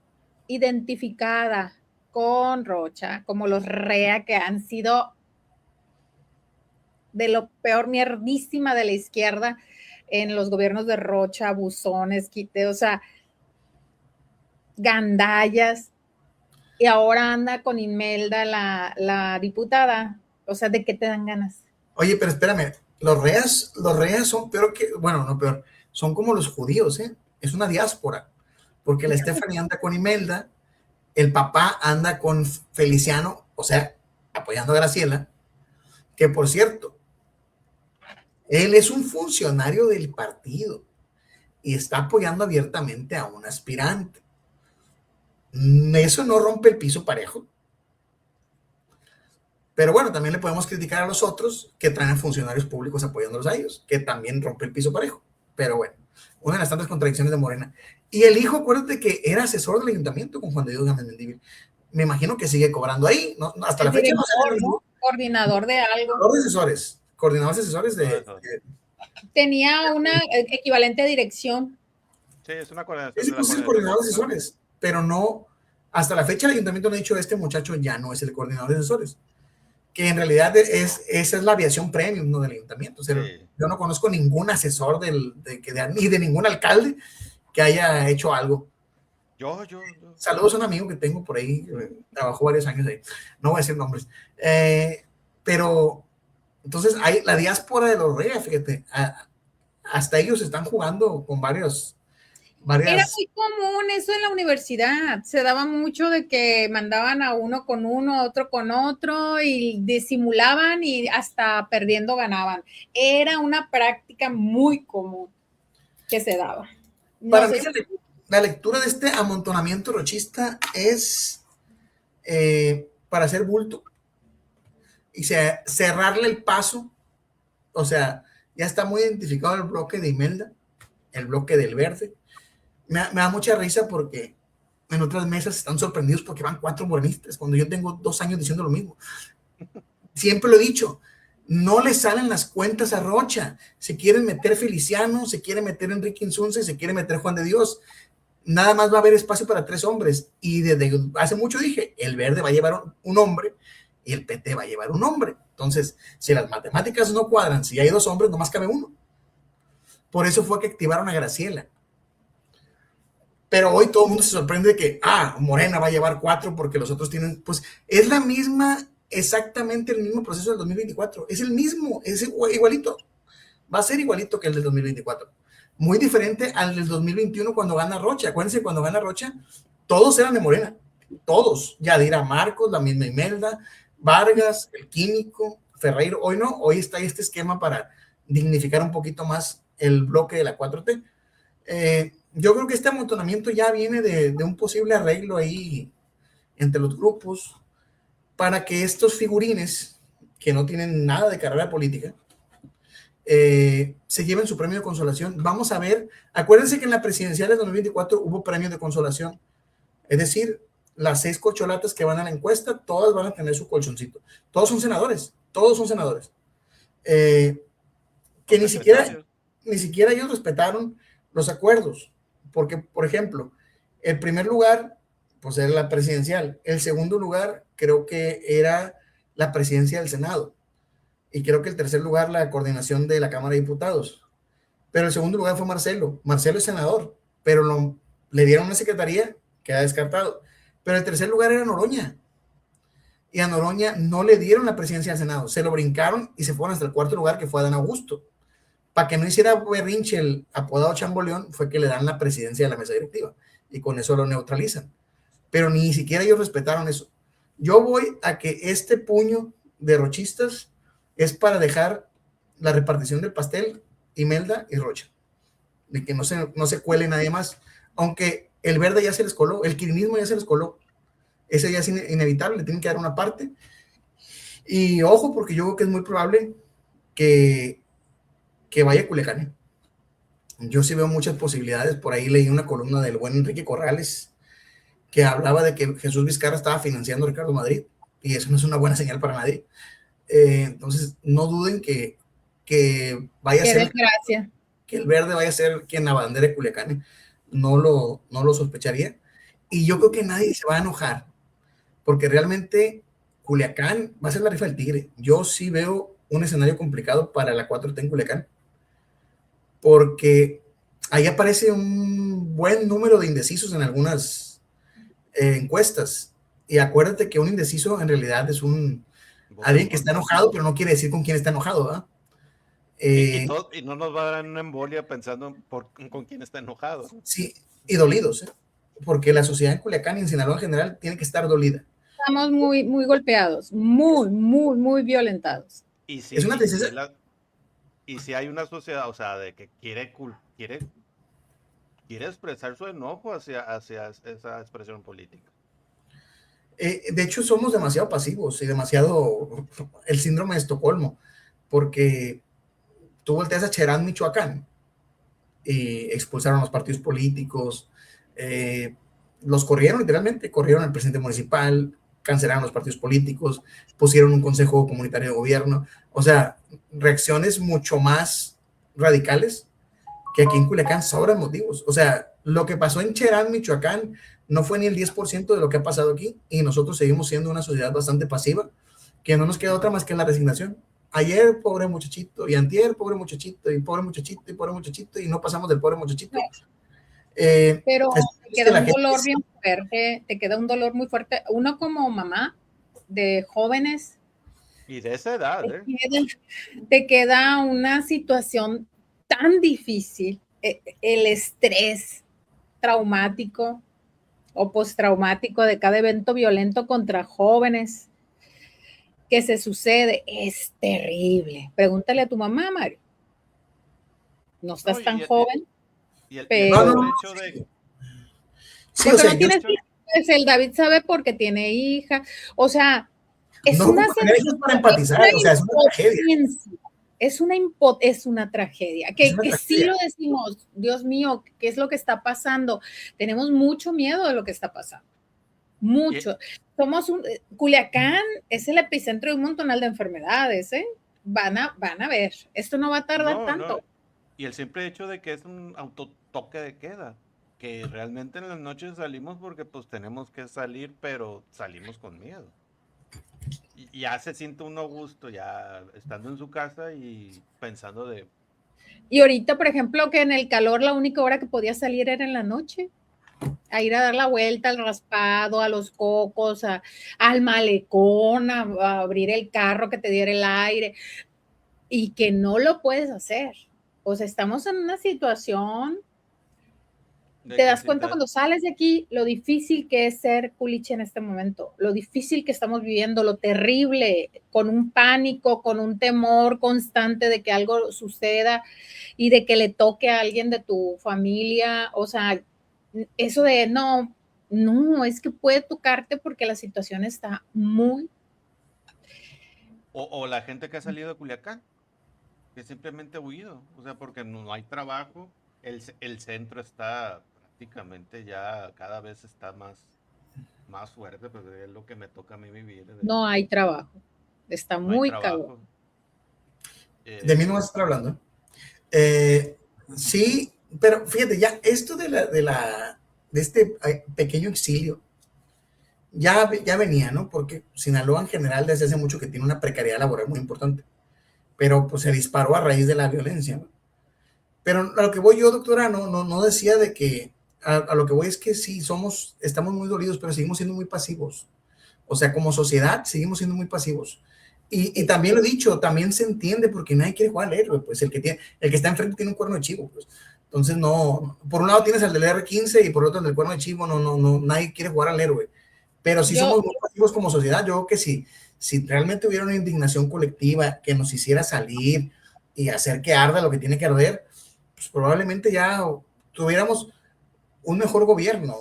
identificada con Rocha, como los Rea que han sido de lo peor mierdísima de la izquierda en los gobiernos de Rocha, buzones, o sea, gandallas, y ahora anda con Imelda, la diputada. O sea, ¿de qué te dan ganas? Oye, pero espérame, los reas son peor que, bueno, no peor, son como los judíos, ¿eh? Es una diáspora, porque la Stephanie anda con Imelda, el papá anda con Feliciano, o sea, apoyando a Graciela, que por cierto, él es un funcionario del partido y está apoyando abiertamente a un aspirante. Eso no rompe el piso parejo. Pero bueno, también le podemos criticar a los otros que traen funcionarios públicos apoyándolos a ellos, que también rompe el piso parejo. Pero bueno, una de las tantas contradicciones de Morena. Y el hijo, acuérdate que era asesor del ayuntamiento con Juan de Dios Gámez Mendívil. Me imagino que sigue cobrando ahí, ¿no? Hasta la fecha no sé. ¿No? Coordinador de algo. Coordinador de asesores tenía una equivalente a dirección. Sí, es una coordinación. Es el coordinador de asesores, pero no, hasta la fecha el ayuntamiento no ha dicho este muchacho ya no es el coordinador de asesores. Que en realidad esa es la aviación premium, ¿no? Del ayuntamiento. O sea, sí. Yo no conozco ningún asesor ni de ningún alcalde que haya hecho algo. Yo. Saludos a un amigo que tengo por ahí, trabajó varios años ahí, no voy a decir nombres. Pero, entonces, hay la diáspora de los Rea, fíjate, hasta ellos están jugando con varias... Era muy común eso en la universidad, se daba mucho de que mandaban a uno con uno, otro con otro y disimulaban y hasta perdiendo ganaban. Era una práctica muy común que se daba. Para mí la lectura de este amontonamiento rochista es para hacer bulto y cerrarle el paso, o sea, ya está muy identificado el bloque de Imelda, el bloque del Verde. Me da mucha risa porque en otras mesas están sorprendidos porque van 4 morenistas, cuando yo tengo 2 años diciendo lo mismo. Siempre lo he dicho, no le salen las cuentas a Rocha. Se quieren meter Feliciano, se quiere meter Enrique Insunza, se quiere meter Juan de Dios. Nada más va a haber espacio para 3 hombres. Y desde hace mucho dije, el Verde va a llevar un hombre y el PT va a llevar un hombre. Entonces, si las matemáticas no cuadran, si hay 2 hombres, nomás cabe uno. Por eso fue que activaron a Graciela. Pero hoy todo el mundo se sorprende de que, Morena va a llevar 4 porque los otros tienen, pues es la misma, exactamente el mismo proceso del 2024. Es el mismo, es igualito. Va a ser igualito que el del 2024. Muy diferente al del 2021 cuando gana Rocha. Acuérdense, cuando gana Rocha, todos eran de Morena. Todos. Yadira Marcos, la misma Imelda, Vargas, el Químico, Ferreiro. Hoy no, hoy está este esquema para dignificar un poquito más el bloque de la 4T. Yo creo que este amontonamiento ya viene de un posible arreglo ahí entre los grupos para que estos figurines que no tienen nada de carrera política se lleven su premio de consolación. Vamos a ver, acuérdense que en la presidencial de 2024 hubo premio de consolación, es decir, las 6 colcholatas que van a la encuesta, todas van a tener su colchoncito. Todos son senadores, todos son senadores. Que ni siquiera ellos respetaron los acuerdos, porque, por ejemplo, el primer lugar, pues era la presidencial, el segundo lugar creo que era la presidencia del Senado, y creo que el tercer lugar la coordinación de la Cámara de Diputados, pero el segundo lugar fue Marcelo es senador, pero le dieron una secretaría que ha descartado, pero el tercer lugar era Noroña, y a Noroña no le dieron la presidencia del Senado, se lo brincaron y se fueron hasta el cuarto lugar, que fue Adán Augusto. Para que no hiciera berrinche el apodado Chamboleón, fue que le dan la presidencia de la mesa directiva, y con eso lo neutralizan, pero ni siquiera ellos respetaron eso. Yo voy a que este puño de rochistas es para dejar la repartición del pastel Imelda y Rocha, de que no se cuele nadie más, aunque el verde ya se les coló, el quirinismo ya se les coló, ese ya es inevitable, le tienen que dar una parte, y ojo, porque yo creo que es muy probable que vaya Culiacán, ¿eh? Yo sí veo muchas posibilidades. Por ahí leí una columna del buen Enrique Corrales que hablaba de que Jesús Vizcarra estaba financiando a Ricardo Madrid, y eso no es una buena señal para nadie. Entonces no duden que vaya a ser, que el verde vaya a ser quien abandere Culiacán, ¿eh? No lo sospecharía, y yo creo que nadie se va a enojar, porque realmente Culiacán va a ser la rifa del tigre. Yo sí veo un escenario complicado para la 4T en Culiacán, porque ahí aparece un buen número de indecisos en algunas encuestas, y acuérdate que un indeciso en realidad es alguien que está enojado, pero no quiere decir con quién está enojado, ¿verdad? Y no nos va a dar una embolia pensando con quién está enojado. Sí, y dolidos, ¿eh? Porque la sociedad en Culiacán y en Sinaloa en general tiene que estar dolida. Estamos muy, muy golpeados, muy, muy, muy violentados. Y sí, es una tristeza. Y si hay una sociedad, o sea, de que quiere expresar su enojo hacia esa expresión política. De hecho, somos demasiado pasivos y demasiado el síndrome de Estocolmo, porque tú volteas a Cherán, Michoacán, y expulsaron a los partidos políticos, los corrieron literalmente, corrieron al presidente municipal, cancelaron los partidos políticos, pusieron un consejo comunitario de gobierno, o sea, reacciones mucho más radicales que aquí en Culiacán sobran motivos. O sea, lo que pasó en Cherán, Michoacán, no fue ni el 10% de lo que ha pasado aquí, y nosotros seguimos siendo una sociedad bastante pasiva, que no nos queda otra más que la resignación. Ayer, pobre muchachito, y antier, pobre muchachito, y pobre muchachito, y pobre muchachito, y no pasamos del pobre muchachito. Pero te queda un dolor bien fuerte, te queda un dolor muy fuerte. Uno como mamá de jóvenes. Y de esa edad, te queda una situación tan difícil, el estrés traumático o postraumático de cada evento violento contra jóvenes que se sucede, es terrible. Pregúntale a tu mamá, Mario. No estás tan joven. Pero el hecho de... Sí, porque no tienes hija, pues el David sabe porque tiene hija. O sea, es una sensación para empatizar, o sea, es una tragedia. Es una tragedia. Que sí lo decimos, Dios mío, ¿qué es lo que está pasando? Tenemos mucho miedo de lo que está pasando. Mucho. Culiacán es el epicentro de un montonal de enfermedades, ¿eh? Van a ver. Esto no va a tardar tanto. No. Y el simple hecho de que es un autotoque de queda, que realmente en las noches salimos porque pues tenemos que salir, pero salimos con miedo. Y ya se siente uno a gusto, ya estando en su casa y pensando de... Y ahorita, por ejemplo, que en el calor la única hora que podía salir era en la noche, a ir a dar la vuelta al raspado, a los cocos, al malecón, a abrir el carro que te diera el aire, y que no lo puedes hacer. O sea, estamos en una situación te das cuenta cuando sales de aquí lo difícil que es ser culichi en este momento, lo difícil que estamos viviendo, lo terrible, con un pánico, con un temor constante de que algo suceda y de que le toque a alguien de tu familia. O sea, eso de no, es que puede tocarte porque la situación está muy... O la gente que ha salido de Culiacán, que simplemente ha huido, o sea, porque no hay trabajo, el centro está prácticamente ya cada vez está más fuerte, pues es lo que me toca a mí vivir. No hay trabajo, está No hay muy cabrón. trabajo. De mí no vas a estar hablando. Sí, pero fíjate, ya esto de este pequeño exilio ya venía, ¿no? Porque Sinaloa en general desde hace mucho que tiene una precariedad laboral muy importante, pero pues se disparó a raíz de la violencia, ¿no? Pero a lo que voy yo, doctora, no decía de que, a lo que voy es que sí, estamos muy dolidos, pero seguimos siendo muy pasivos. O sea, como sociedad seguimos siendo muy pasivos. Y también lo he dicho, también se entiende porque nadie quiere jugar al héroe, pues el que está enfrente tiene un cuerno de chivo, pues. Entonces no, por un lado tienes al del R15 y por otro el del cuerno de chivo, no, nadie quiere jugar al héroe. Pero sí somos muy pasivos como sociedad. Yo creo que si realmente hubiera una indignación colectiva que nos hiciera salir y hacer que arda lo que tiene que arder, pues probablemente ya tuviéramos un mejor gobierno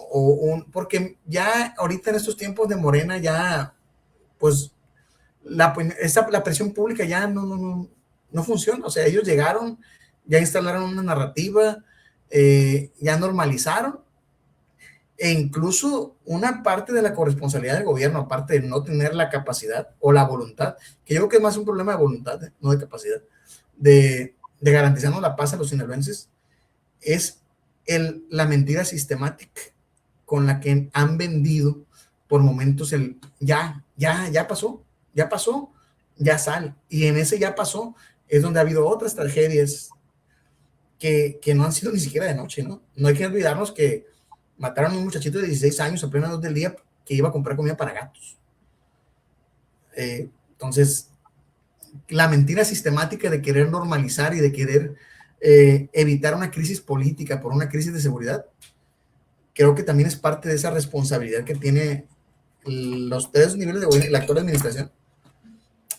porque ya ahorita en estos tiempos de Morena ya pues la presión pública ya no funciona. O sea, ellos llegaron, ya instalaron una narrativa, ya normalizaron, e incluso una parte de la corresponsabilidad del gobierno, aparte de no tener la capacidad o la voluntad, que yo creo que es más un problema de voluntad, no de capacidad, de garantizarnos la paz a los sinaloenses, es la mentira sistemática con la que han vendido por momentos ya pasó, ya sale. Y en ese ya pasó es donde ha habido otras tragedias que no han sido ni siquiera de noche, ¿no? No hay que olvidarnos que mataron a un muchachito de 16 años a plena luz del día que iba a comprar comida para gatos. Entonces, la mentira sistemática de querer normalizar y de querer evitar una crisis política por una crisis de seguridad, creo que también es parte de esa responsabilidad que tiene los tres niveles de gobierno y la actual administración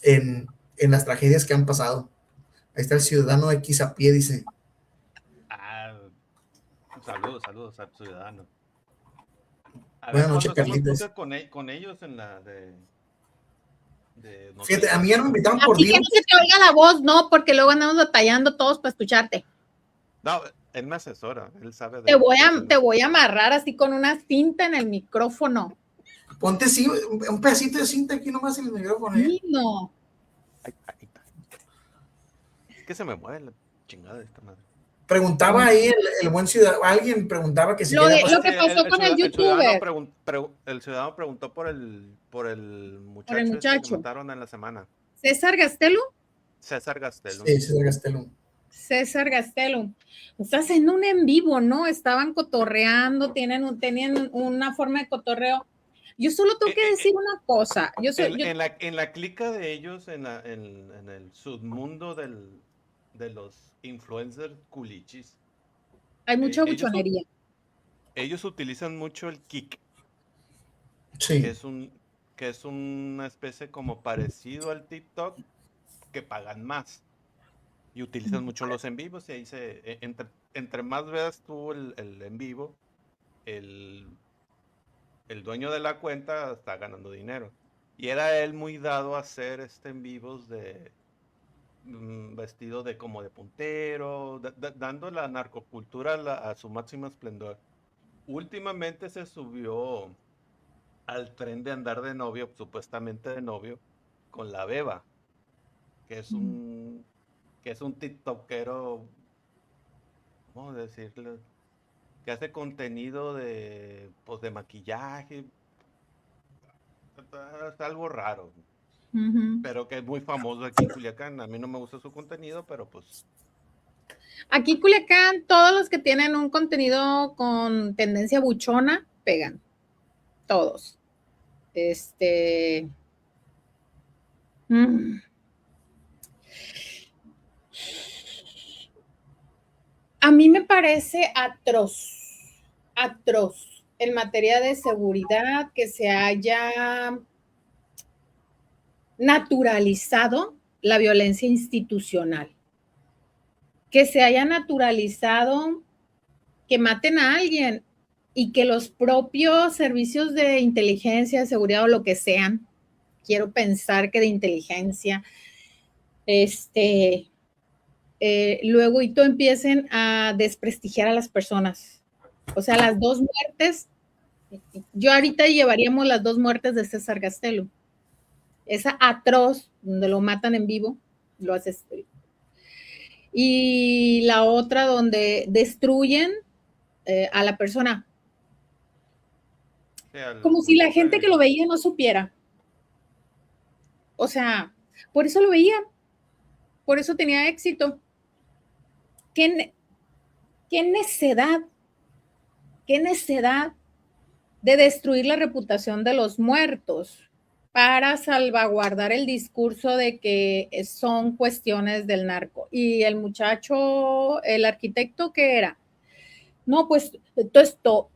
en las tragedias que han pasado. Ahí está el ciudadano X a pie, dice. Saludos al ciudadano. A Buenas ver, noches, ¿cuándo hacemos Carlitos. podcast con ellos en la de Fíjate, a mí ya me invitaron por Así que no se te oiga la voz, no, porque luego andamos batallando todos para escucharte. No, él me asesora, él sabe te voy a amarrar así con una cinta en el micrófono. Ponte un pedacito de cinta aquí nomás en el micrófono. Sí, no. Es que se me mueve la chingada de esta madre. Preguntaba ahí el buen ciudadano, alguien preguntaba que si lo que pasó con el youtuber. El ciudadano preguntó por el muchacho, muchacho. que mataron en la semana. ¿César Gastelum? César Gastelum. Sí, César Gastelum. César Gastelum. Está haciendo un en vivo, ¿no? Estaban tenían una forma de cotorreo. Yo solo tengo que decir una cosa. En la clica de ellos, en el submundo de los influencers culichis, hay mucha buchonería. Ellos utilizan mucho el Kik. Sí. Que es una especie como parecido al TikTok, que pagan más. Y utilizan mucho los en vivos y ahí entre más veas tú el en vivo, el dueño de la cuenta está ganando dinero. Y era él muy dado a hacer en vivos de vestido de como de puntero, dando la narcocultura a su máximo esplendor. Últimamente se subió al tren de andar de novio, supuestamente de novio, con la Beba, que es un tiktokero, ¿cómo decirle? Que hace contenido de maquillaje. Es algo raro. Pero que es muy famoso aquí en Culiacán. A mí no me gusta su contenido, pero pues... Aquí en Culiacán, todos los que tienen un contenido con tendencia buchona, pegan. Todos. A mí me parece atroz atroz en materia de seguridad que se haya naturalizado la violencia institucional, que se haya naturalizado que maten a alguien y que los propios servicios de inteligencia, de seguridad o lo que sean, quiero pensar que de inteligencia, luego y todo empiecen a desprestigiar a las personas. O sea, las 2 muertes, yo ahorita llevaríamos las 2 muertes de César Castelo. Esa atroz, donde lo matan en vivo, lo hace. Y la otra donde destruyen a la persona. Sí, como si la gente que lo veía no supiera. O sea, por eso lo veían. Por eso tenía éxito. ¿Qué necedad? ¿Qué necedad de destruir la reputación de los muertos para salvaguardar el discurso de que son cuestiones del narco? Y el muchacho, el arquitecto, ¿qué era? No, pues todo esto.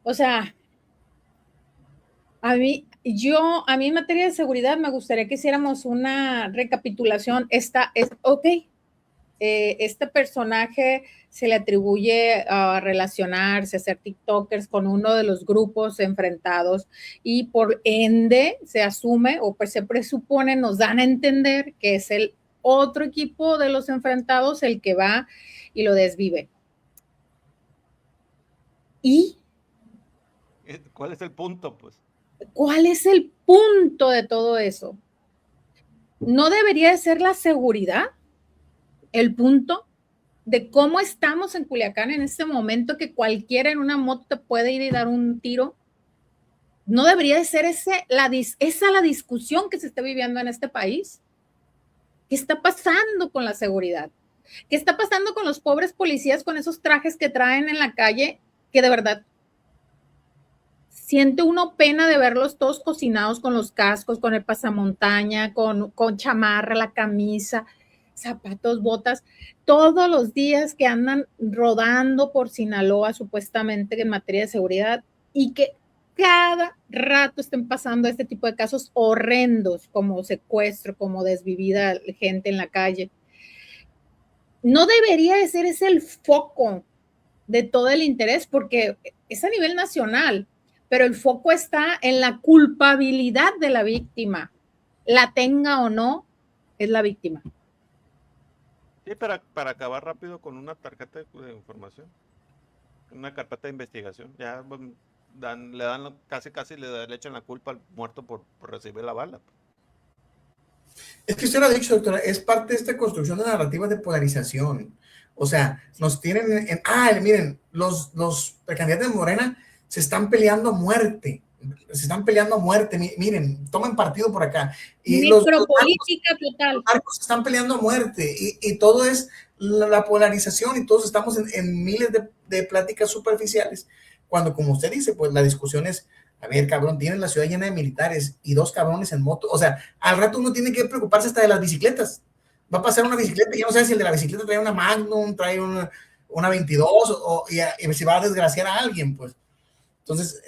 O sea, a mí en materia de seguridad me gustaría que hiciéramos una recapitulación. Este personaje se le atribuye a relacionarse, a ser TikTokers con uno de los grupos enfrentados y por ende se asume o pues se presupone, nos dan a entender que es el otro equipo de los enfrentados el que va y lo desvive. ¿Y cuál es el punto, pues? ¿Cuál es el punto de todo eso? ¿No debería de ser la seguridad el punto de cómo estamos en Culiacán en este momento, que cualquiera en una moto te puede ir y dar un tiro? ¿No debería de ser esa la discusión que se está viviendo en este país? ¿Qué está pasando con la seguridad? ¿Qué está pasando con los pobres policías con esos trajes que traen en la calle, que de verdad siente uno pena de verlos todos cocinados con los cascos, con el pasamontaña, con chamarra, la camisa, zapatos, botas, todos los días que andan rodando por Sinaloa supuestamente en materia de seguridad y que cada rato estén pasando este tipo de casos horrendos como secuestro, como desvivida gente en la calle? No debería de ser ese el foco de todo el interés, porque es a nivel nacional, pero el foco está en la culpabilidad de la víctima, la tenga o no, es la víctima. Sí, para acabar rápido con una tarjeta de información, una carpeta de investigación, ya le echan la culpa al muerto por recibir la bala. Es que usted lo ha dicho, doctora, es parte de esta construcción de narrativas de polarización. O sea, nos tienen miren, los precandidatos de Morena se están peleando a muerte. Miren, tomen partido por acá. Y micropolítica total. Los narcos se están peleando a muerte y todo es la polarización y todos estamos en miles de pláticas superficiales. Cuando, como usted dice, pues la discusión es, a ver, cabrón, tienen la ciudad llena de militares y 2 cabrones en moto. O sea, al rato uno tiene que preocuparse hasta de las bicicletas. Va a pasar una bicicleta y ya no sé si el de la bicicleta trae una Magnum, trae una 22 y se va a desgraciar a alguien, pues. Entonces,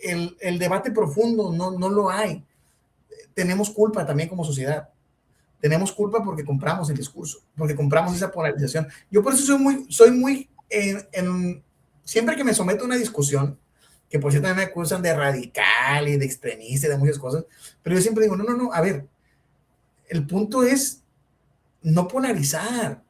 el debate profundo no lo hay. Tenemos culpa también como sociedad. Tenemos culpa porque compramos el discurso, porque compramos esa polarización. Yo por eso soy muy siempre que me someto a una discusión, que por cierto me acusan de radical y de extremista y de muchas cosas, pero yo siempre digo, no, a ver, el punto es no polarizar,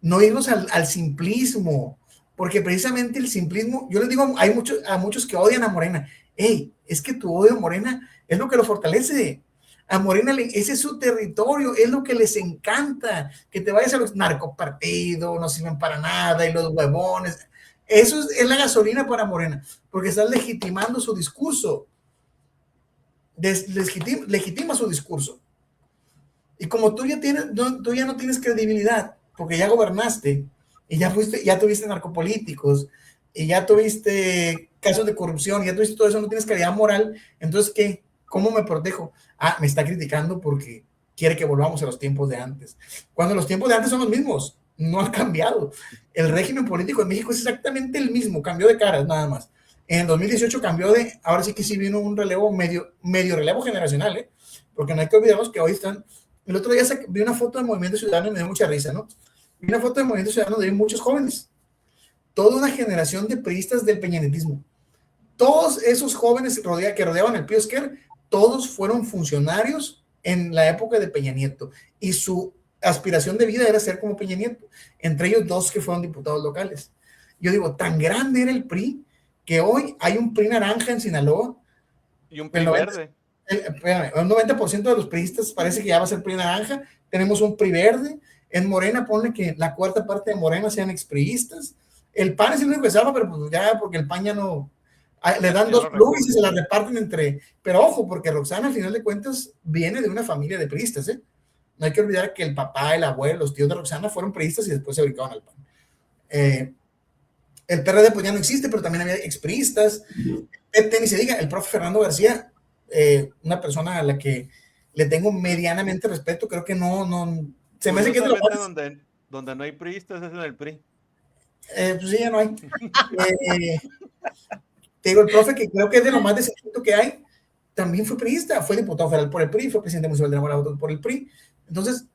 no irnos al simplismo, porque precisamente el simplismo, yo les digo, hay a muchos que odian a Morena, es que tu odio a Morena es lo que lo fortalece. A Morena ese es su territorio, es lo que les encanta, que te vayas a los narcopartidos, no sirven para nada, y los huevones. Eso es la gasolina para Morena, porque estás legitimando su discurso. Legitima su discurso. Y como tú ya no tienes credibilidad, porque ya gobernaste, y ya tuviste narcopolíticos, y ya tuviste casos de corrupción, y ya tuviste todo eso, no tienes calidad moral, entonces, ¿qué? ¿Cómo me protejo? Me está criticando porque quiere que volvamos a los tiempos de antes. Cuando los tiempos de antes son los mismos. no ha cambiado. El régimen político en México es exactamente el mismo, cambió de caras nada más. En el 2018 cambió ahora sí que sí vino un relevo, medio relevo generacional, ¿eh? Porque no hay que olvidarnos que hoy están, el otro día vi una foto de Movimiento Ciudadano y me dio mucha risa, ¿no? Vi una foto de Movimiento Ciudadano de muchos jóvenes, toda una generación de priistas del peñanetismo. Todos esos jóvenes que rodeaban el Pío Esquer, todos fueron funcionarios en la época de Peña Nieto, y su aspiración de vida era ser como Peña Nieto, entre ellos 2 que fueron diputados locales. Yo digo, tan grande era el PRI, que hoy hay un PRI naranja en Sinaloa. Y un PRI verde. El 90% de los priistas parece que ya va a ser PRI naranja. Tenemos un PRI verde. En Morena, ponle que la cuarta parte de Morena sean expriistas. El PAN es el único que salva, pero pues ya, porque el PAN ya no... Le dan 2 plugs y se las reparten entre... Pero ojo, porque Roxana, al final de cuentas, viene de una familia de priistas, ¿eh? No hay que olvidar que el papá, el abuelo, los tíos de Roxana fueron priistas y después se brincaron al PAN. El PRD pues ya no existe, pero también había expriistas. Ni se diga, el profe Fernando García, una persona a la que le tengo medianamente respeto, creo que no se me hace que es de lo más... donde no hay priistas es en el PRI. Pues sí, ya no hay. Te digo, el profe, que creo que es de lo más desenfrento que hay, también fue priista, fue diputado federal por el PRI, fue presidente municipal de Mora por el PRI. Entonces,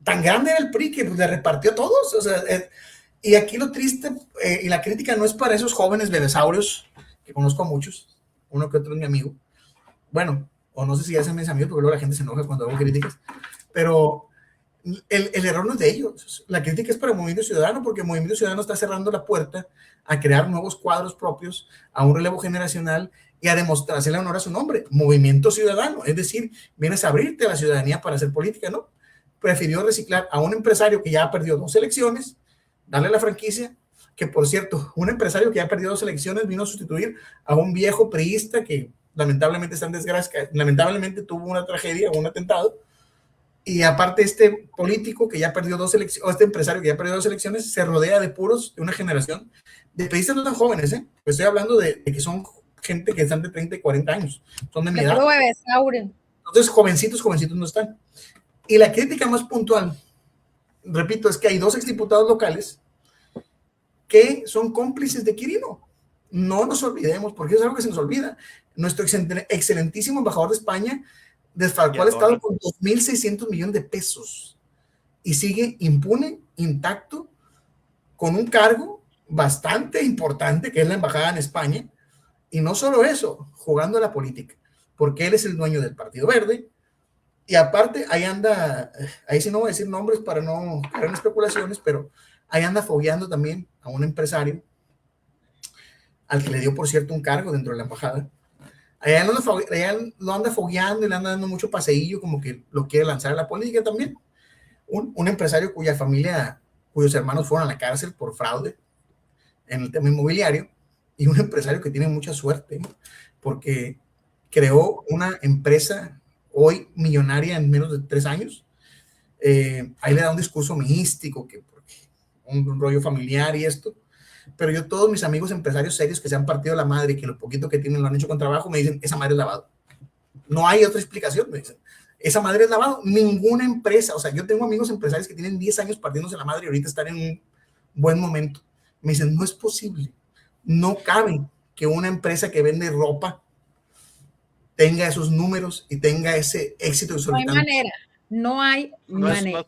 tan grande era el PRI que pues, le repartió a todos. O sea, y aquí lo triste y la crítica no es para esos jóvenes bebesaurios, que conozco a muchos, uno que otro es mi amigo. Bueno, o no sé si ya sean mis amigos, porque luego la gente se enoja cuando hago críticas, pero el error no es de ellos. La crítica es para el Movimiento Ciudadano, porque el Movimiento Ciudadano está cerrando la puerta a crear nuevos cuadros propios, a un relevo generacional y a demostrarle honor a su nombre, Movimiento Ciudadano. Es decir, vienes a abrirte a la ciudadanía para hacer política, ¿no? Prefirió reciclar a un empresario que ya perdió 2 elecciones, darle la franquicia, que por cierto, un empresario que ya perdió 2 elecciones vino a sustituir a un viejo priista que lamentablemente está en desgracia, lamentablemente tuvo una tragedia, un atentado. Y aparte este político que ya perdió 2 elecciones, o este empresario que ya perdió 2 elecciones, se rodea de puros de una generación de periodistas no tan jóvenes, ¿eh? Pues estoy hablando de que son gente que están de 30 y 40 años, son de mi edad. Entonces jovencitos no están. Y la crítica más puntual, repito, es que hay 2 exdiputados locales que son cómplices de Quirino. No nos olvidemos, porque es algo que se nos olvida. Nuestro excelentísimo embajador de España desfalcó al Estado con 2.600 millones de pesos y sigue impune, intacto, con un cargo bastante importante que es la embajada en España. Y no solo eso, jugando a la política, porque él es el dueño del Partido Verde. Y aparte, ahí anda, ahí sí no voy a decir nombres para no caer en especulaciones, pero ahí anda fogueando también a un empresario al que le dio, por cierto, un cargo dentro de la embajada. Allá lo anda fogueando y le anda dando mucho paseillo, como que lo quiere lanzar a la política también. Un empresario cuya familia, cuyos hermanos fueron a la cárcel por fraude en el tema inmobiliario, y un empresario que tiene mucha suerte, ¿no? Porque creó una empresa hoy millonaria en menos de 3 años. Ahí le da un discurso místico, que un rollo familiar y esto. Pero yo, todos mis amigos empresarios serios que se han partido la madre y que lo poquito que tienen lo han hecho con trabajo, me dicen, esa madre es lavado. No hay otra explicación, me dicen. Esa madre es lavado. Ninguna empresa, o sea, yo tengo amigos empresarios que tienen 10 años partiéndose la madre y ahorita están en un buen momento. Me dicen, no es posible. No cabe que una empresa que vende ropa tenga esos números y tenga ese éxito exorbitante. No hay manera. No hay manera.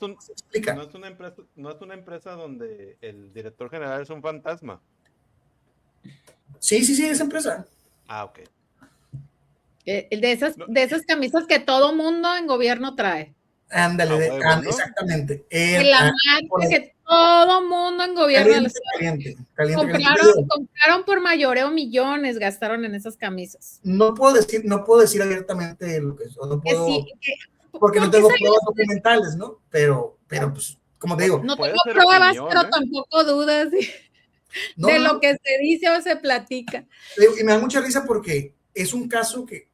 No es una empresa donde el director general es un fantasma. Sí, es empresa. Ah, ok. De esas camisas que todo mundo en gobierno trae. Ándale, ¿no? Exactamente. La marca que todo mundo en gobierno caliente. Compraron por mayoreo millones, gastaron en esas camisas. No puedo decir abiertamente lo que es, no puedo, porque no tengo pruebas documentales, ¿no? Pero pues, como te digo, no tengo pruebas, pero tampoco dudas de lo que se dice o se platica. Y me da mucha risa porque es un caso que,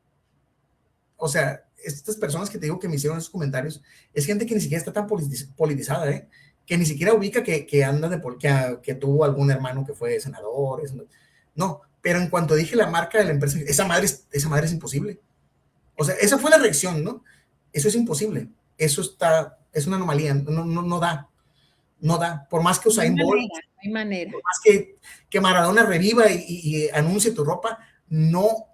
o sea, estas personas que te digo que me hicieron esos comentarios, es gente que ni siquiera está tan politizada, que ni siquiera ubica que anda que tuvo algún hermano que fue senador. No, pero en cuanto dije la marca de la empresa, esa madre es imposible. O sea, esa fue la reacción, ¿no? Eso es imposible. Eso es una anomalía, no da. No da. Por más que Usain Bolt, No hay manera. por más que Maradona reviva y anuncie tu ropa, no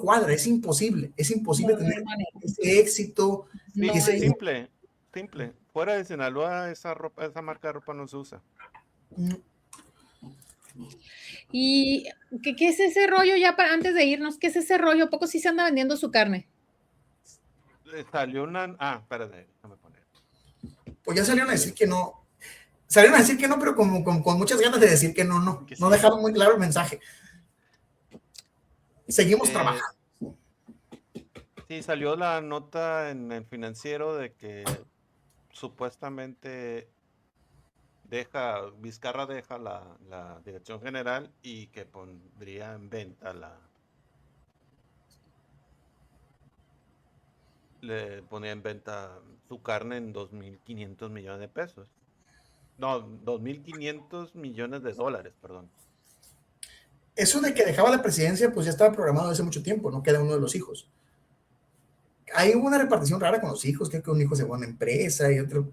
cuadra, es imposible tener ese éxito. Simple. Fuera de Sinaloa, esa marca de ropa no se usa. ¿Y qué es ese rollo ya antes de irnos? ¿Qué es ese rollo? ¿A poco sí se anda vendiendo su carne? Salió una... espérate, déjame poner. Pues ya salieron a decir que no. Salieron a decir que no, pero con muchas ganas de decir que no. Que sí. No dejaron muy claro el mensaje. Seguimos trabajando. Sí, salió la nota en el Financiero de que supuestamente Vizcarra deja la dirección general y que pondría en venta le ponía en venta su carne en 2.500 millones de pesos. No, 2.500 millones de dólares, perdón. Eso de que dejaba la presidencia, pues ya estaba programado hace mucho tiempo, no queda uno de los hijos. Hay una repartición rara con los hijos, creo que un hijo se va a una empresa y otro,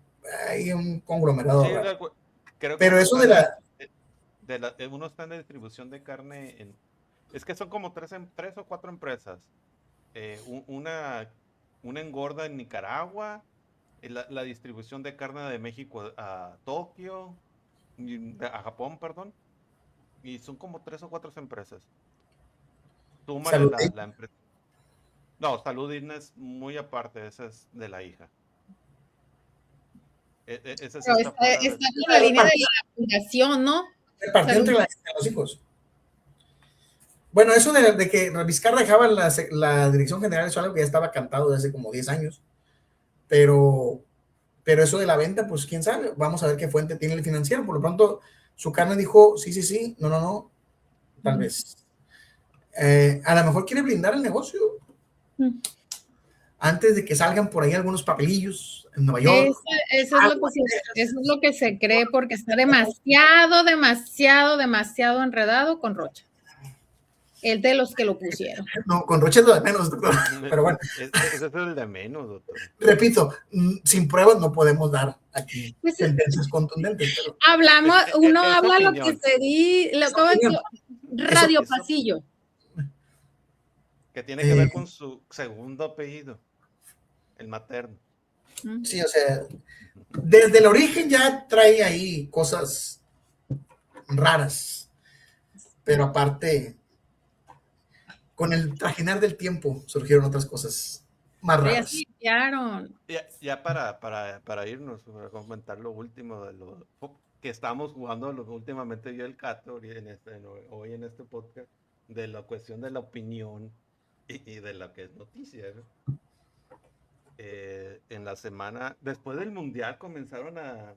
hay un conglomerado sí, raro. Creo que pero eso uno está en la distribución de carne, es que son como tres o cuatro empresas. Una engorda en Nicaragua, la distribución de carne de México a Tokio, a Japón, perdón, y son como 3 o 4 empresas. Súmale la empresa. No, Salud Digna es muy aparte, esa es de la hija. Esa sí está con la línea de la fundación, ¿no? Repartió entre los hijos. Bueno, eso de que Vizcarra dejaba la dirección general es algo que ya estaba cantado desde hace como 10 años. Pero eso de la venta, pues quién sabe. Vamos a ver qué fuente tiene el Financiero. Por lo pronto, su carne dijo sí, no, tal vez. A lo mejor quiere blindar el negocio antes de que salgan por ahí algunos papelillos en Nueva York. Eso es lo que se cree, porque está demasiado enredado con Rocha. El de los que lo pusieron. No, con Rocha es lo de menos, doctor. Pero bueno. Ese es el de menos, doctor. Repito, sin pruebas no podemos dar aquí sentencias contundentes. Pero uno habla lo que se dice, radio pasillo. Que tiene que ver con su segundo apellido, el materno. Sí, o sea, desde el origen ya trae ahí cosas raras, pero aparte, con el trajinar del tiempo surgieron otras cosas más raras. Ya para irnos, para comentar lo último de lo que estamos jugando últimamente yo el Cato hoy en este podcast, de la cuestión de la opinión y de lo que es noticia, ¿no? En la semana, después del Mundial, comenzaron a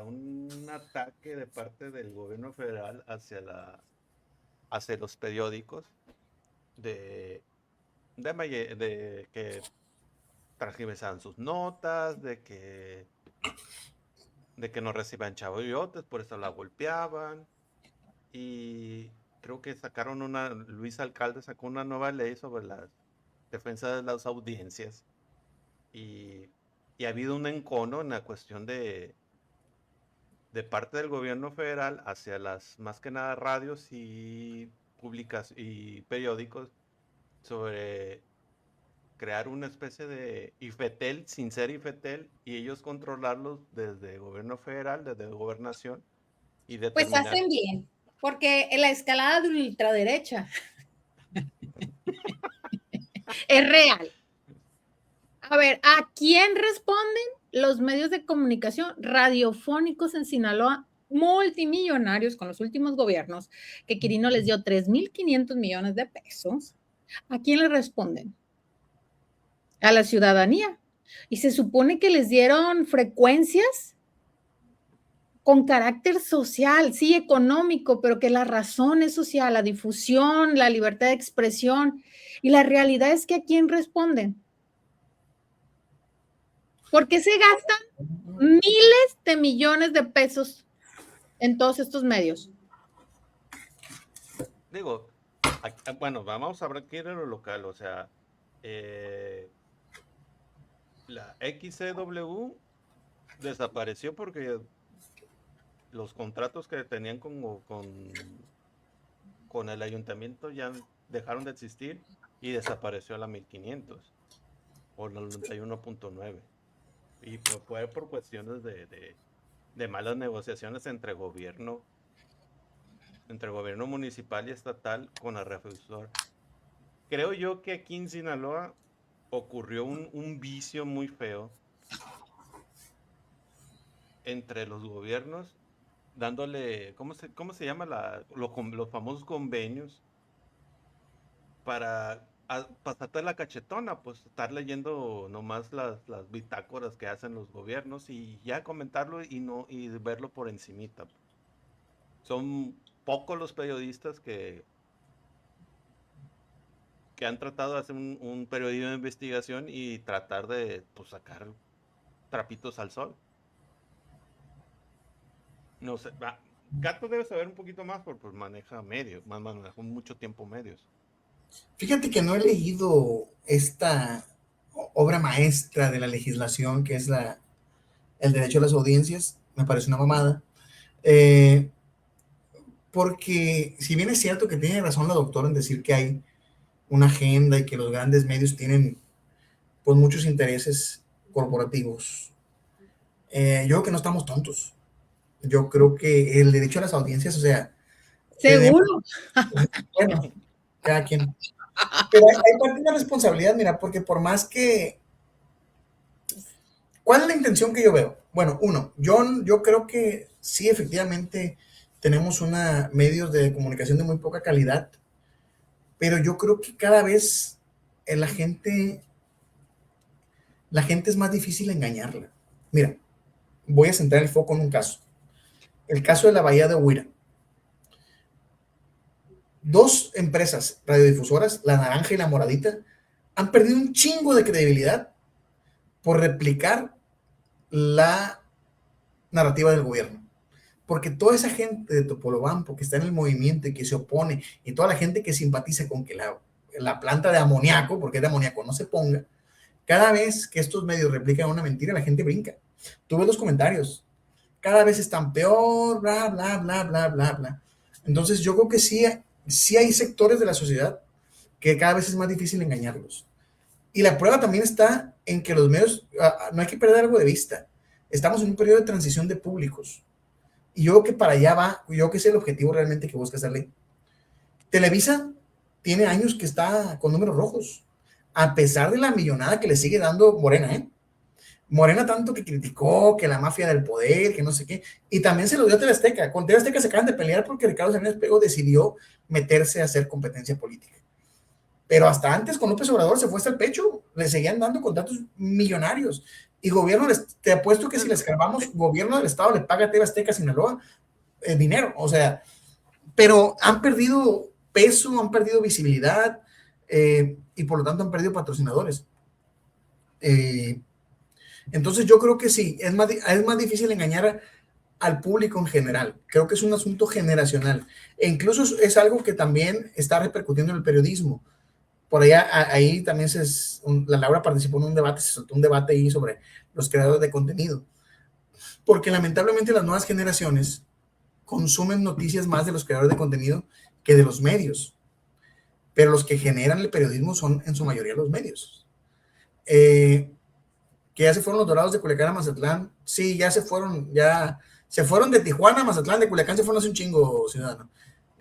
un ataque de parte del gobierno federal hacia los periódicos de que transgiversaban sus notas, de que no reciban chavillotes, por eso la golpeaban. Y creo que Luis Alcalde sacó una nueva ley sobre la defensa de las audiencias. Y ha habido un encono en la cuestión de parte del gobierno federal hacia más que nada radios y periódicos sobre crear una especie de IFETEL sin ser IFETEL y ellos controlarlos desde el gobierno federal, desde la gobernación y determinar. Pues hacen bien, porque en la escalada de ultraderecha es real. A ver, ¿a quién responden los medios de comunicación radiofónicos en Sinaloa, multimillonarios con los últimos gobiernos, que Quirino les dio 3,500 millones de pesos? ¿A quién le responden? A la ciudadanía. Y se supone que les dieron frecuencias con carácter social, sí, económico, pero que la razón es social, la difusión, la libertad de expresión. Y la realidad es que ¿a quién responden? ¿Por qué se gastan miles de millones de pesos en todos estos medios? Digo, bueno, vamos a ver qué era lo local, o sea, la XCW desapareció porque los contratos que tenían con el ayuntamiento ya dejaron de existir y desapareció la 1500 o la 91.9. Y fue por cuestiones de malas negociaciones entre gobierno municipal y estatal con la refusora. Creo yo que aquí en Sinaloa ocurrió un vicio muy feo entre los gobiernos, dándole, ¿cómo se llama? Los famosos convenios para pasarte la cachetona, pues estar leyendo nomás las bitácoras que hacen los gobiernos y ya comentarlo y verlo por encimita. Son pocos los periodistas que han tratado de hacer un periodismo de investigación y tratar de, pues, sacar trapitos al sol. No sé, Gato debe saber un poquito más porque pues, maneja medios, manejó mucho tiempo medios. Fíjate que no he leído esta obra maestra de la legislación, que es el derecho a las audiencias. Me parece una mamada. Porque si bien es cierto que tiene razón la doctora en decir que hay una agenda y que los grandes medios tienen pues muchos intereses corporativos, yo creo que no estamos tontos. Yo creo que el derecho a las audiencias, o sea... ¿Seguro? Bueno, cada quien. Pero hay parte de la responsabilidad, mira, porque por más que... ¿Cuál es la intención que yo veo? Bueno, uno, yo creo que sí, efectivamente, tenemos medios de comunicación de muy poca calidad, pero yo creo que cada vez la gente es más difícil engañarla. Mira, voy a centrar el foco en un caso. El caso de la Bahía de Huira. 2 empresas radiodifusoras, la Naranja y la Moradita, han perdido un chingo de credibilidad por replicar la narrativa del gobierno. Porque toda esa gente de Topolobampo que está en el movimiento y que se opone, y toda la gente que simpatiza con que la planta de amoníaco, porque es de amoníaco, no se ponga, cada vez que estos medios replican una mentira, la gente brinca. Tú ves los comentarios, cada vez están peor, bla, bla, bla, bla, bla, bla. Entonces yo creo que sí hay sectores de la sociedad que cada vez es más difícil engañarlos. Y la prueba también está en que los medios, no hay que perder algo de vista. Estamos en un periodo de transición de públicos. Y yo creo que para allá va, yo creo que es el objetivo realmente que busca esta ley. Televisa tiene años que está con números rojos, a pesar de la millonada que le sigue dando Morena, ¿eh? Morena tanto que criticó que la mafia del poder, que no sé qué, y también se lo dio a TV Azteca. Con TV Azteca se acaban de pelear porque Ricardo Salinas Pliego decidió meterse a hacer competencia política. Pero hasta antes con López Obrador se fue hasta el pecho, le seguían dando contratos millonarios. Y gobierno, te apuesto que si les escarbamos, gobierno del estado le paga a TV Azteca Sinaloa dinero, o sea, pero han perdido peso, han perdido visibilidad y por lo tanto han perdido patrocinadores. Entonces yo creo que sí, es más difícil engañar al público en general. Creo que es un asunto generacional. E incluso es algo que también está repercutiendo en el periodismo. Por allá, ahí también la Laura participó en un debate, se soltó un debate ahí sobre los creadores de contenido. Porque lamentablemente las nuevas generaciones consumen noticias más de los creadores de contenido que de los medios. Pero los que generan el periodismo son en su mayoría los medios. Que ya se fueron los Dorados de Culiacán a Mazatlán. Sí, ya se fueron de Tijuana a Mazatlán, de Culiacán se fueron hace un chingo, ciudadano.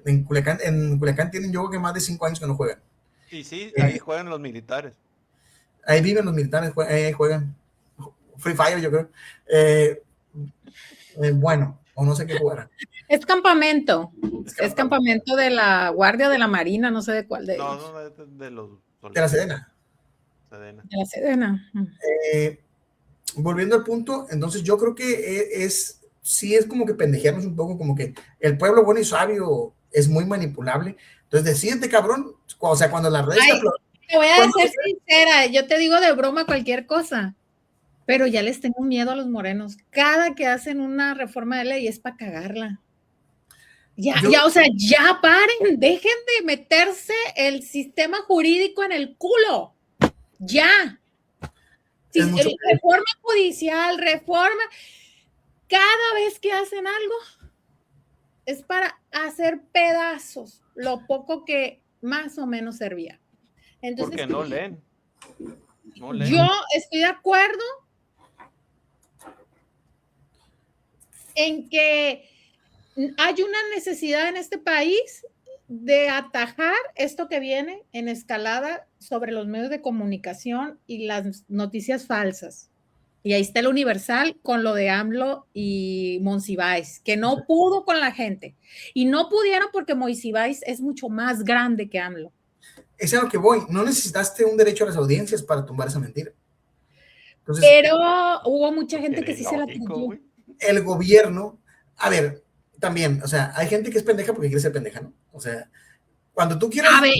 En Culiacán tienen yo creo que más de 5 años que no juegan. Sí, ahí juegan los militares. Ahí viven los militares, ahí juegan. Free Fire, yo creo. Bueno, o no sé qué jugarán. Es campamento. Es campamento de la Guardia de la Marina, no sé de cuál de ellos. No, de los soldados. De la Sedena. De la Sedena. Volviendo al punto, entonces yo creo que sí es como que pendejearnos un poco, como que el pueblo bueno y sabio es muy manipulable. Entonces, decídete, cabrón, o sea, cuando las redes... Te voy a ser sincera, yo te digo de broma cualquier cosa, pero ya les tengo miedo a los morenos. Cada que hacen una reforma de ley es para cagarla. Ya paren, dejen de meterse el sistema jurídico en el culo. Ya. Sí, Es mucho. reforma judicial, reforma. Cada vez que hacen algo es para hacer pedazos lo poco que más o menos servía. Entonces, Porque no leen. No leen. yo estoy de acuerdo en que hay una necesidad en este país de atajar esto que viene en escalada sobre los medios de comunicación y las noticias falsas. Y ahí está el Universal con lo de AMLO y Monsiváis, que no pudo con la gente. Y no pudieron porque Monsiváis es mucho más grande que AMLO. Es a lo que voy. No necesitaste un derecho a las audiencias para tumbar esa mentira. Entonces, pero hubo mucha gente que sí se la creyó. El gobierno, a ver, también, o sea, hay gente que es pendeja porque quiere ser pendeja, ¿no? O sea, cuando tú quieres... A ver,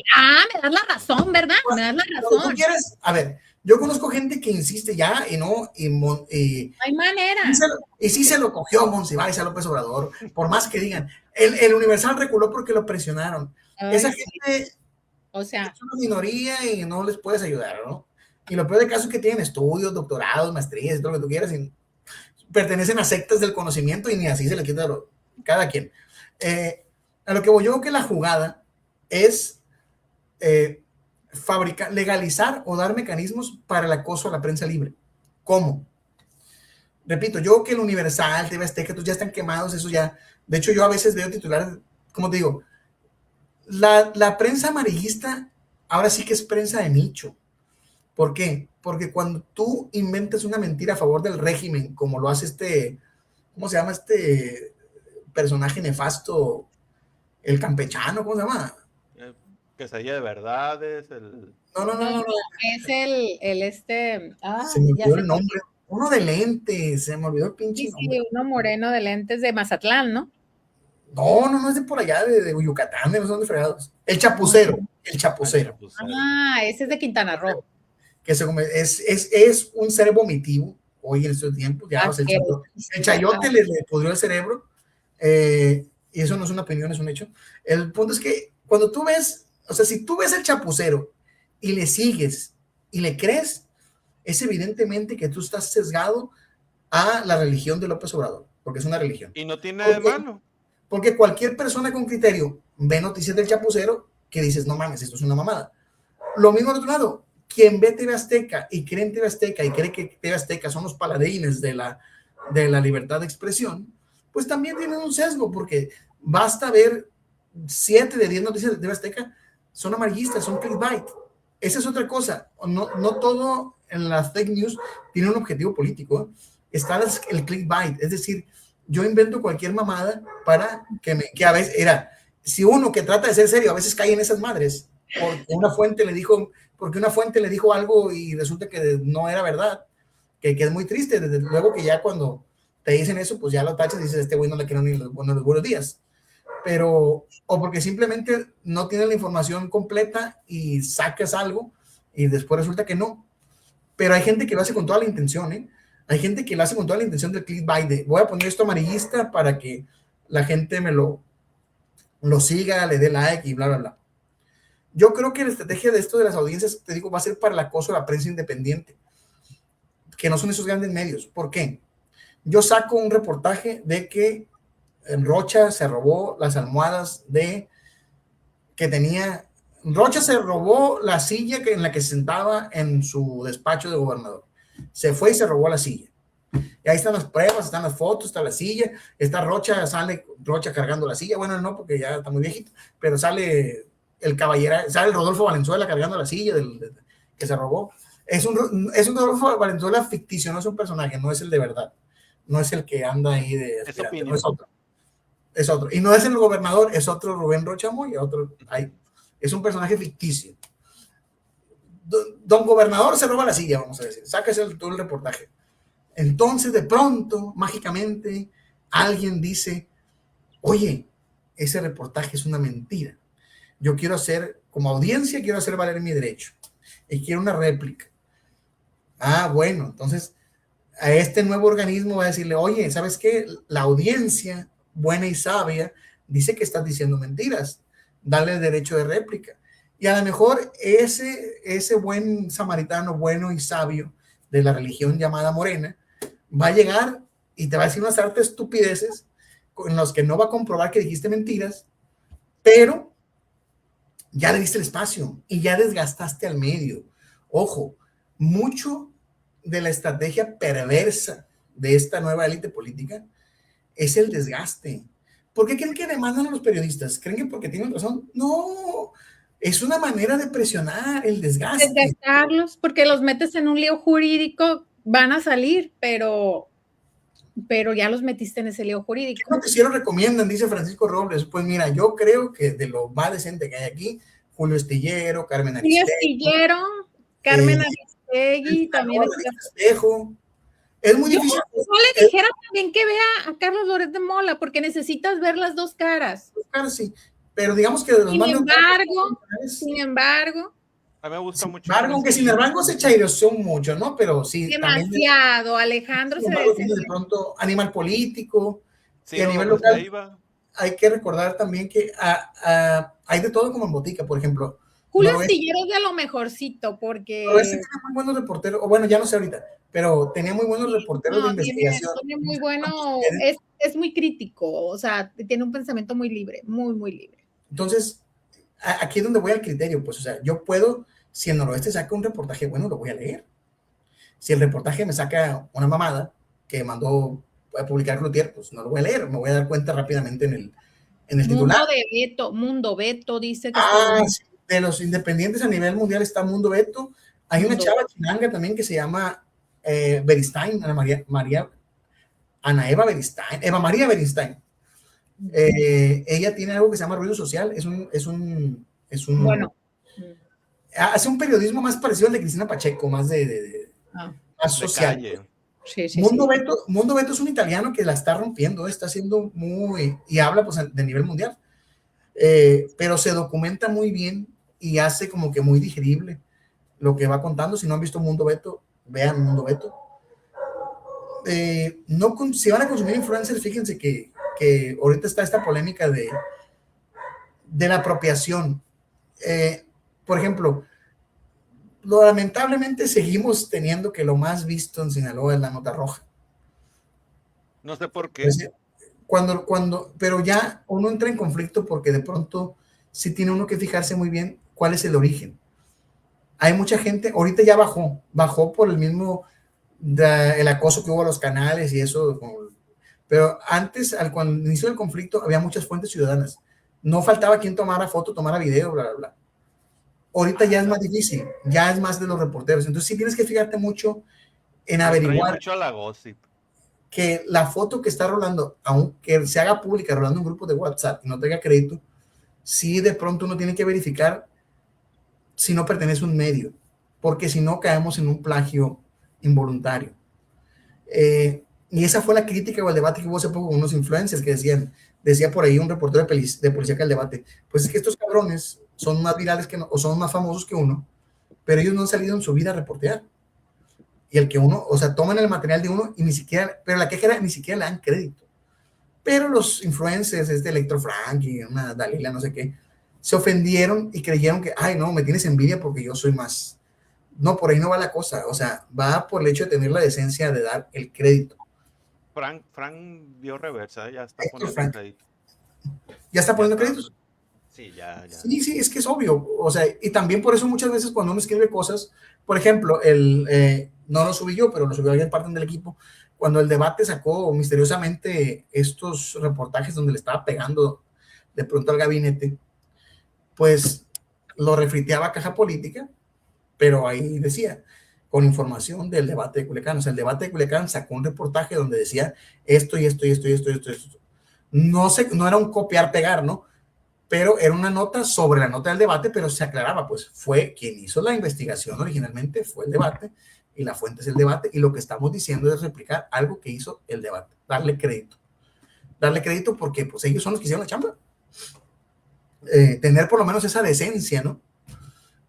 me das la razón, ¿verdad? Me das la razón. Cuando tú quieres, a ver, yo conozco gente que insiste ya y no, y hay manera. Y sí se lo cogió Monsiváis a López Obrador, por más que digan. El Universal reculó porque lo presionaron. Ay, esa gente, o sea, es una minoría y no les puedes ayudar, ¿no? Y lo peor de caso es que tienen estudios, doctorados, maestrías, todo lo que tú quieras, y pertenecen a sectas del conocimiento y ni así se le quita cada quien. A lo que voy yo, que la jugada es legalizar o dar mecanismos para el acoso a la prensa libre. ¿Cómo? Repito, yo que el Universal, TV Azteca, ya están quemados, eso ya. De hecho, yo a veces veo titulares, como te digo, la prensa amarillista ahora sí que es prensa de nicho. ¿Por qué? Porque cuando tú inventas una mentira a favor del régimen, como lo hace ¿cómo se llama este personaje nefasto? El campechano, ¿cómo se llama? Quesadilla de verdades. No. Es el se me olvidó el nombre. Uno de lentes, se me olvidó el pinche nombre. Sí, uno moreno de lentes de Mazatlán, ¿no? No es de por allá, de Yucatán, no son de fregados. El Chapucero. Ah, ese es de Quintana Roo. Que es un ser vomitivo hoy en estos tiempos. Ya, o sea, el chayote le pudrió el cerebro. Y eso no es una opinión, es un hecho. El punto es que cuando tú ves, o sea, si tú ves el Chapucero y le sigues y le crees, es evidentemente que tú estás sesgado a la religión de López Obrador, porque es una religión. Y no tiene de malo. Porque cualquier persona con criterio ve noticias del Chapucero que dices, no mames, esto es una mamada. Lo mismo del otro lado, quien ve TV Azteca y cree en TV Azteca y cree que TV Azteca son los paladines de la libertad de expresión, pues también tienen un sesgo, porque basta ver 7 de 10 noticias de TV Azteca son amarillistas, son clickbait. Esa es otra cosa. No todo en las fake news tiene un objetivo político. Está el clickbait, es decir, yo invento cualquier mamada para que a veces si uno que trata de ser serio a veces cae en esas madres porque una fuente le dijo algo y resulta que no era verdad, que es muy triste. Desde luego que ya cuando te dicen eso, pues ya lo tachas y dices, este güey no le quiero ni los buenos días. Pero, o porque simplemente no tienes la información completa y sacas algo y después resulta que no. Pero hay gente que lo hace con toda la intención, ¿eh? Hay gente que lo hace con toda la intención del clickbait, de voy a poner esto amarillista para que la gente me lo siga, le dé like y bla, bla, bla. Yo creo que la estrategia de esto de las audiencias, te digo, va a ser para el acoso a la prensa independiente, que no son esos grandes medios. ¿Por qué? Yo saco un reportaje de que Rocha se robó las almohadas Rocha se robó la silla en la que se sentaba en su despacho de gobernador. Se fue y se robó la silla. Y ahí están las pruebas, están las fotos, está la silla, está Rocha, sale Rocha cargando la silla. Bueno, no, porque ya está muy viejito, pero sale el Rodolfo Valenzuela cargando la silla que se robó. Es un Rodolfo Valenzuela ficticio, no es un personaje, no es el de verdad. No es el que anda ahí de aspirante, no es otro. Es otro. Y no es el gobernador, es otro Rubén Rocha Moya, otro ahí. Es un personaje ficticio. Don Gobernador se roba la silla, vamos a decir. Sáquese todo el reportaje. Entonces, de pronto, mágicamente, alguien dice, oye, ese reportaje es una mentira. Yo quiero como audiencia, quiero hacer valer mi derecho. Y quiero una réplica. Bueno, entonces, a este nuevo organismo va a decirle, oye, ¿sabes qué? La audiencia buena y sabia dice que estás diciendo mentiras. Dale el derecho de réplica. Y a lo mejor ese buen samaritano bueno y sabio de la religión llamada Morena, va a llegar y te va a decir unas hartas estupideces en los que no va a comprobar que dijiste mentiras, pero ya le diste el espacio y ya desgastaste al medio. Ojo, mucho de la estrategia perversa de esta nueva élite política es el desgaste. ¿Por qué creen que demandan a los periodistas? ¿Creen que porque tienen razón? No, es una manera de presionar el desgaste. Desgastarlos, porque los metes en un lío jurídico, van a salir, pero ya los metiste en ese lío jurídico. ¿Qué noticiero recomiendan? Dice Francisco Robles. Pues mira, yo creo que de lo más decente que hay aquí, Julio Estillero, Carmen Aristegui. Carmen Aristegui, también Espejo. Es muy difícil. No le dijera también que vea a Carlos Loret de Mola, porque necesitas ver las dos caras. Sí, pero digamos que de los sin embargo, a mí me gusta mucho. Aunque sin embargo se chaireó mucho, ¿no? Pero sí. Demasiado, Alejandro. Sin embargo, tiene de pronto Animal Político. Sí, y a nivel local, hay que recordar también que hay de todo como en botica, por ejemplo. Julio Astillero es de lo mejorcito, porque... Tiene muy buenos reporteros, o bueno, ya no sé ahorita, pero tenía muy buenos reporteros de investigación. Tiene muy bueno, es muy crítico, o sea, tiene un pensamiento muy libre, muy, muy libre. Entonces, aquí es donde voy al criterio, pues, o sea, yo puedo, si el Noroeste saca un reportaje bueno, lo voy a leer. Si el reportaje me saca una mamada que mandó a publicar Cloutier, pues no lo voy a leer, me voy a dar cuenta rápidamente en el titular. Mundo Beto dice que sí, de los independientes a nivel mundial está Mundo Beto. Hay una chava chinanga también que se llama Beristain, Eva María Beristain. Ella tiene algo que se llama Ruido Social, es un bueno, hace un periodismo más parecido al de Cristina Pacheco, más más social. Mundo Beto es un italiano que la está rompiendo, está haciendo y habla pues de nivel mundial, pero se documenta muy bien y hace como que muy digerible lo que va contando. Si no han visto Mundo Beto, vean Mundo Beto. Si van a consumir influencers, fíjense que ahorita está esta polémica de la apropiación. Por ejemplo, lamentablemente seguimos teniendo que lo más visto en Sinaloa es la nota roja. No sé por qué. Pues, pero ya uno entra en conflicto porque de pronto sí tiene uno que fijarse muy bien cuál es el origen. Hay mucha gente, ahorita ya bajó por el mismo el acoso que hubo a los canales y eso, pero antes, cuando inició el conflicto, había muchas fuentes ciudadanas. No faltaba quien tomara foto, tomara video, bla, bla, bla. Ahorita ya es más difícil, ya es más de los reporteros. Entonces sí tienes que fijarte mucho en averiguar mucho a la gossip. Que la foto que está rolando, aunque se haga pública rolando un grupo de WhatsApp y no tenga crédito, sí de pronto uno tiene que verificar si no pertenece a un medio, porque si no caemos en un plagio involuntario. Y esa fue la crítica o el debate que hubo hace poco con unos influencers que decía por ahí un reportero de policía que el debate, pues es que estos cabrones son más virales o son más famosos que uno, pero ellos no han salido en su vida a reportear. Y el que uno, o sea, toman el material de uno y ni siquiera, pero la queja era, ni siquiera le dan crédito. Pero los influencers, Electro Frank y una Dalila, no sé qué, se ofendieron y creyeron que, ay, no, me tienes envidia porque yo soy más. No, por ahí no va la cosa. O sea, va por el hecho de tener la decencia de dar el crédito. Frank dio reversa, ya está poniendo crédito. ¿Ya está poniendo créditos? Sí, ya. Sí, es que es obvio. O sea, y también por eso muchas veces cuando uno escribe cosas, por ejemplo, no lo subí yo, pero lo subió alguien parte del equipo, cuando el debate sacó misteriosamente estos reportajes donde le estaba pegando de pronto al gabinete, pues lo refriteaba a Caja Política, pero ahí decía, con información del debate de Culiacán. O sea, el debate de Culiacán sacó un reportaje donde decía esto y esto y esto y esto y esto. No era un copiar-pegar, ¿no? Pero era una nota sobre la nota del debate, pero se aclaraba, pues fue quien hizo la investigación originalmente, fue el debate, y la fuente es el debate, y lo que estamos diciendo es replicar algo que hizo el debate, darle crédito porque pues ellos son los que hicieron la chamba. Tener por lo menos esa decencia, ¿no?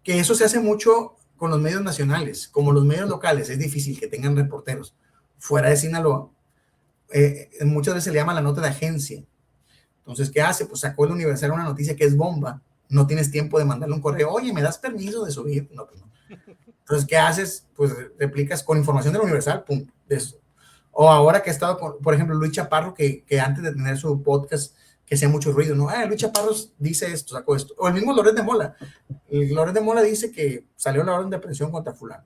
Que eso se hace mucho con los medios nacionales, como los medios locales, es difícil que tengan reporteros fuera de Sinaloa. Muchas veces se le llama la nota de agencia. Entonces, ¿qué hace? Pues sacó el Universal una noticia que es bomba, no tienes tiempo de mandarle un correo, oye, ¿me das permiso de subir? No, pues no. Entonces, ¿qué haces? Pues replicas con información de la Universal, pum, de eso. O ahora que he estado con, por ejemplo, Luis Chaparro, que antes de tener su podcast, que hacía mucho ruido, ¿no? Luis Chaparro dice esto, sacó esto. O el mismo Loret de Mola. Loret de Mola dice que salió la orden de aprehensión contra fulano.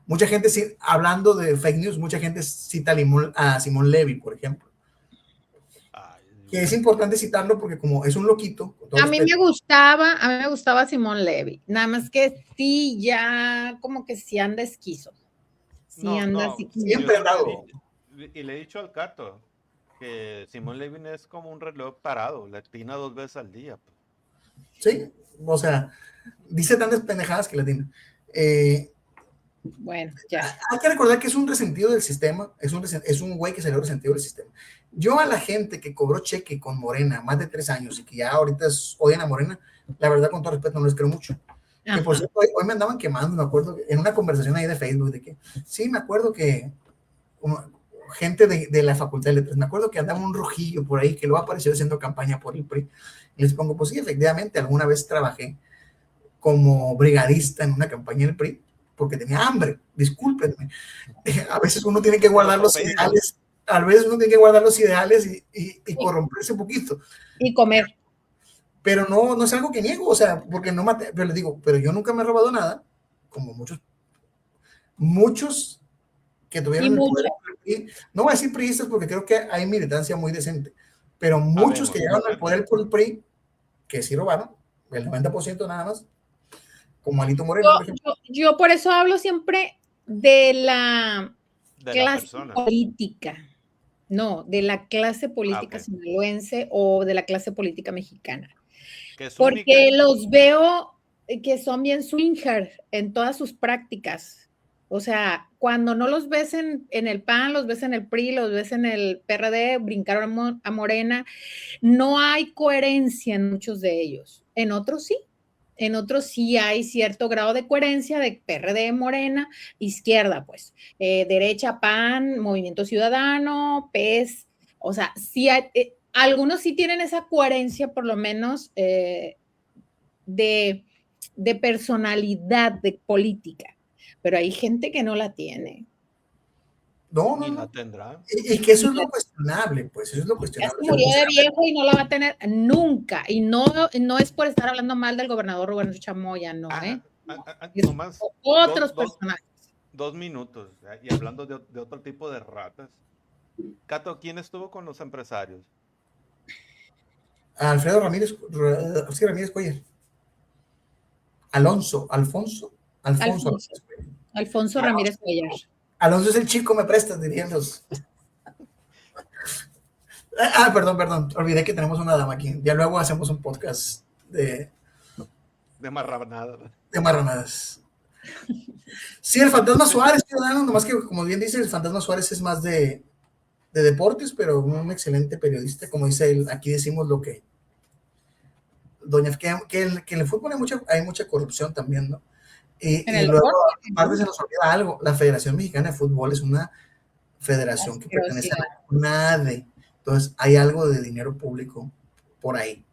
Mucha gente, hablando de fake news, mucha gente cita a Simón Levy, por ejemplo. Que es importante citarlo porque como es un loquito. A mí me gustaba Simón Levy, nada más que sí, ya como que sí anda esquizo. Sí anda así. Siempre ha dado. Y le he dicho al Cato que Simón Levy es como un reloj parado, le atina 2 veces al día. Sí, o sea, dice tantas pendejadas que le atina. Bueno, ya. Hay que recordar que es un resentido del sistema, es un güey que salió resentido del sistema. Yo a la gente que cobró cheque con Morena más de 3 años y que ya ahorita odian a Morena, la verdad, con todo respeto, no les creo mucho. Que por cierto, hoy me andaban quemando, me acuerdo, en una conversación ahí de Facebook, de que, sí, me acuerdo que gente de la Facultad de Letras, me acuerdo que andaba un rojillo por ahí que lo apareció haciendo campaña por el PRI. Y les pongo, pues sí, efectivamente, alguna vez trabajé como brigadista en una campaña del PRI, porque tenía hambre, discúlpenme. A veces uno tiene que guardar los ideales, y corromperse un poquito. Y comer. Pero no es algo que niego, o sea, porque no maté, pero les digo, pero yo nunca me he robado nada, como muchos que tuvieron el poder, no voy a decir priistas porque creo que hay militancia muy decente, pero muchos que llegaron al poder por el PRI, que sí robaron, el 90% nada más, como Alito Moreno, por ejemplo. Yo por eso hablo siempre de la clase política, no, de la clase política sinaloense o de la clase política mexicana. Porque los veo que son bien swinger en todas sus prácticas. O sea, cuando no los ves en el PAN, los ves en el PRI, los ves en el PRD, brincaron a Morena. No hay coherencia en muchos de ellos. En otros sí. En otros sí hay cierto grado de coherencia de PRD, Morena, izquierda, pues. Derecha, PAN, Movimiento Ciudadano, PES. O sea, sí hay... algunos sí tienen esa coherencia, por lo menos, de personalidad, de política, pero hay gente que no la tiene. No. La tendrá. Y que eso es lo cuestionable, pues, eso es lo cuestionable. Ya se murió de viejo y no la va a tener nunca, y no es por estar hablando mal del gobernador Rubén Chamoya, no, nomás otros personajes. 2 minutos, y hablando de otro tipo de ratas. Cato, ¿quién estuvo con los empresarios? Alfredo Ramírez Cuellar. Alfonso Ramírez Cuellar. Alonso es el chico, me prestas, dirían los. Perdón, olvidé que tenemos una dama aquí. Ya luego hacemos un podcast de marranadas. Sí, el Fantasma Suárez, ciudadano, nomás que, como bien dice, el Fantasma Suárez es más de deportes, pero un excelente periodista, como dice él. Aquí decimos lo que que en el fútbol hay mucha corrupción también, ¿no? Y luego, aparte se nos olvida algo, la Federación Mexicana de Fútbol es una federación que pertenece a la CONADE, entonces hay algo de dinero público por ahí.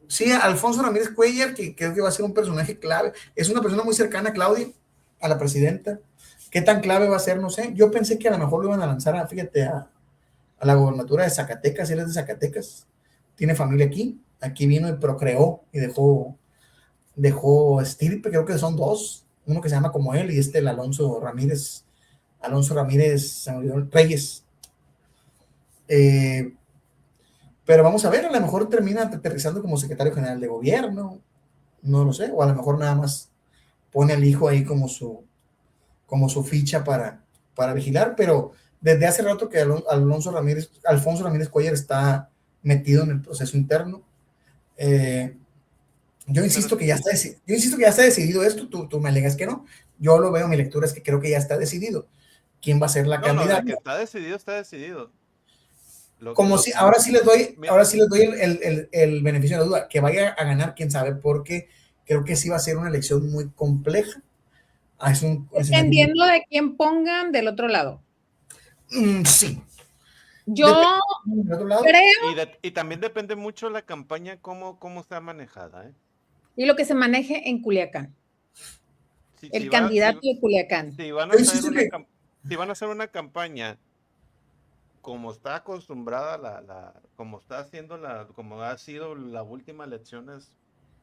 Sí, Alfonso Ramírez Cuellar, que creo que va a ser un personaje clave, es una persona muy cercana a Claudia, a la presidenta. ¿Qué tan clave va a ser? No sé. Yo pensé que a lo mejor lo iban a lanzar a la gobernatura de Zacatecas. Él es de Zacatecas, tiene familia aquí vino y procreó y dejó estirpe, creo que son 2, uno que se llama como él y el Alonso Ramírez se me olvidó, Reyes. Pero vamos a ver, a lo mejor termina aterrizando como secretario general de gobierno, no lo sé, o a lo mejor nada más pone al hijo ahí como su ficha para vigilar, pero desde hace rato que Alfonso Ramírez Cuellar está metido en el proceso interno. Yo insisto que ya está decidido esto, tú me alegas que no, yo lo veo, mi lectura es que creo que ya está decidido quién va a ser la candidata. No, que está decidido. Ahora sí les doy el beneficio de la duda, que vaya a ganar, quién sabe, porque creo que sí va a ser una elección muy compleja. Dependiendo de quién pongan del otro lado. Sí. Yo Del otro lado, creo, Y también depende mucho la campaña, cómo está manejada, ¿eh? y lo que se maneje en Culiacán, Si, el si, va, candidato si, de Culiacán. si van a yo hacer insisto que si van a hacer una campaña como está acostumbrada como está haciendo como ha sido la última elecciones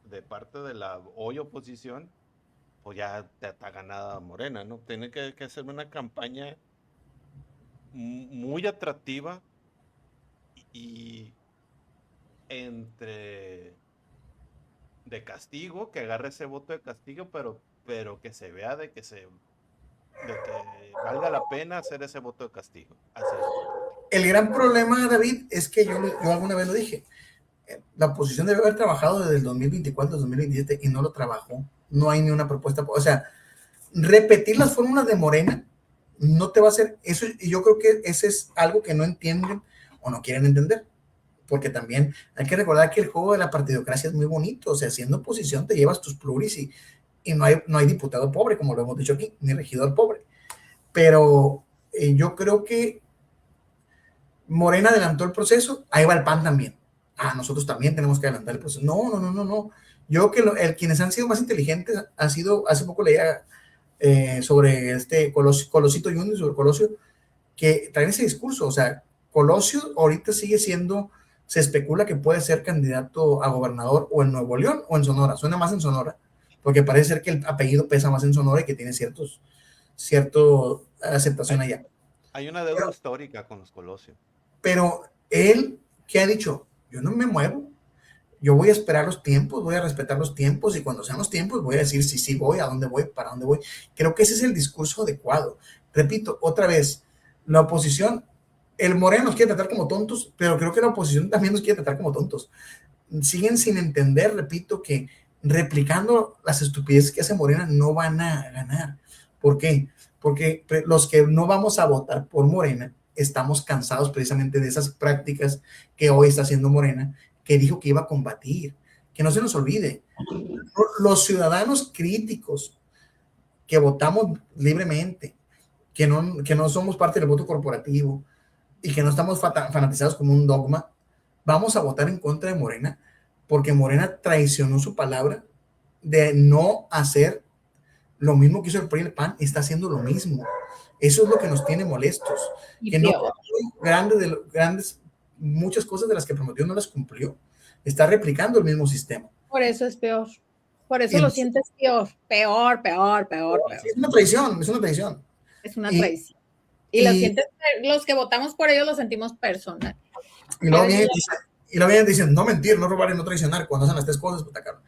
de parte de la hoy oposición, pues ya está ganada Morena, ¿no? Tiene que hacer una campaña muy atractiva y entre de castigo, que agarre ese voto de castigo, pero que se vea de que valga la pena hacer ese voto de castigo. Así es. el gran problema, David, es que yo alguna vez lo dije, la oposición debe haber trabajado desde el 2024, 2027 y no lo trabajó. No hay ni una propuesta. O sea, repetir las fórmulas de Morena no te va a hacer eso. Y yo creo que ese es algo que no entienden o no quieren entender. Porque también hay que recordar que el juego de la partidocracia es muy bonito. O sea, siendo oposición te llevas tus pluris y no hay diputado pobre, como lo hemos dicho aquí, ni regidor pobre. Pero yo creo que Morena adelantó el proceso, ahí va el PAN también. Ah, nosotros también tenemos que adelantar el proceso. No, no, no, no, no. Yo creo que quienes han sido más inteligentes han sido, hace poco leía sobre Colosito Junior, sobre Colosio, que traen ese discurso. O sea, Colosio ahorita sigue siendo, se especula que puede ser candidato a gobernador o en Nuevo León o en Sonora. Suena más en Sonora, porque parece ser que el apellido pesa más en Sonora y que tiene cierto aceptación Hay, allá. hay una deuda histórica con los Colosio. Pero él, ¿qué ha dicho? Yo no me muevo, yo voy a esperar los tiempos, voy a respetar los tiempos y cuando sean los tiempos voy a decir si sí voy, a dónde voy, para dónde voy. Creo que ese es el discurso adecuado. Repito, otra vez, la oposición, el Moreno nos quiere tratar como tontos, pero creo que la oposición también nos quiere tratar como tontos. Siguen sin entender, repito, que replicando las estupideces que hace Morena no van a ganar. ¿Por qué? Porque los que no vamos a votar por Morena estamos cansados precisamente de esas prácticas que hoy está haciendo Morena, que dijo que iba a combatir. Que no se nos olvide, los ciudadanos críticos que votamos libremente, que no somos parte del voto corporativo y que no estamos fanatizados como un dogma, vamos a votar en contra de Morena porque Morena traicionó su palabra de no hacer lo mismo que hizo el PRI y el PAN, está haciendo lo mismo. Eso es lo que nos tiene molestos. Y Que no peor. grandes, muchas cosas de las que prometió no las cumplió. Está replicando el mismo sistema. Por eso es peor. Por eso Y lo sientes peor. Peor, peor, peor, peor. es una traición, es una traición. Es una traición. Y lo sientes, los que votamos por ellos lo sentimos personal. Y luego vienen diciendo, no mentir, no robar y no traicionar. Cuando hacen las tres cosas, puta cara.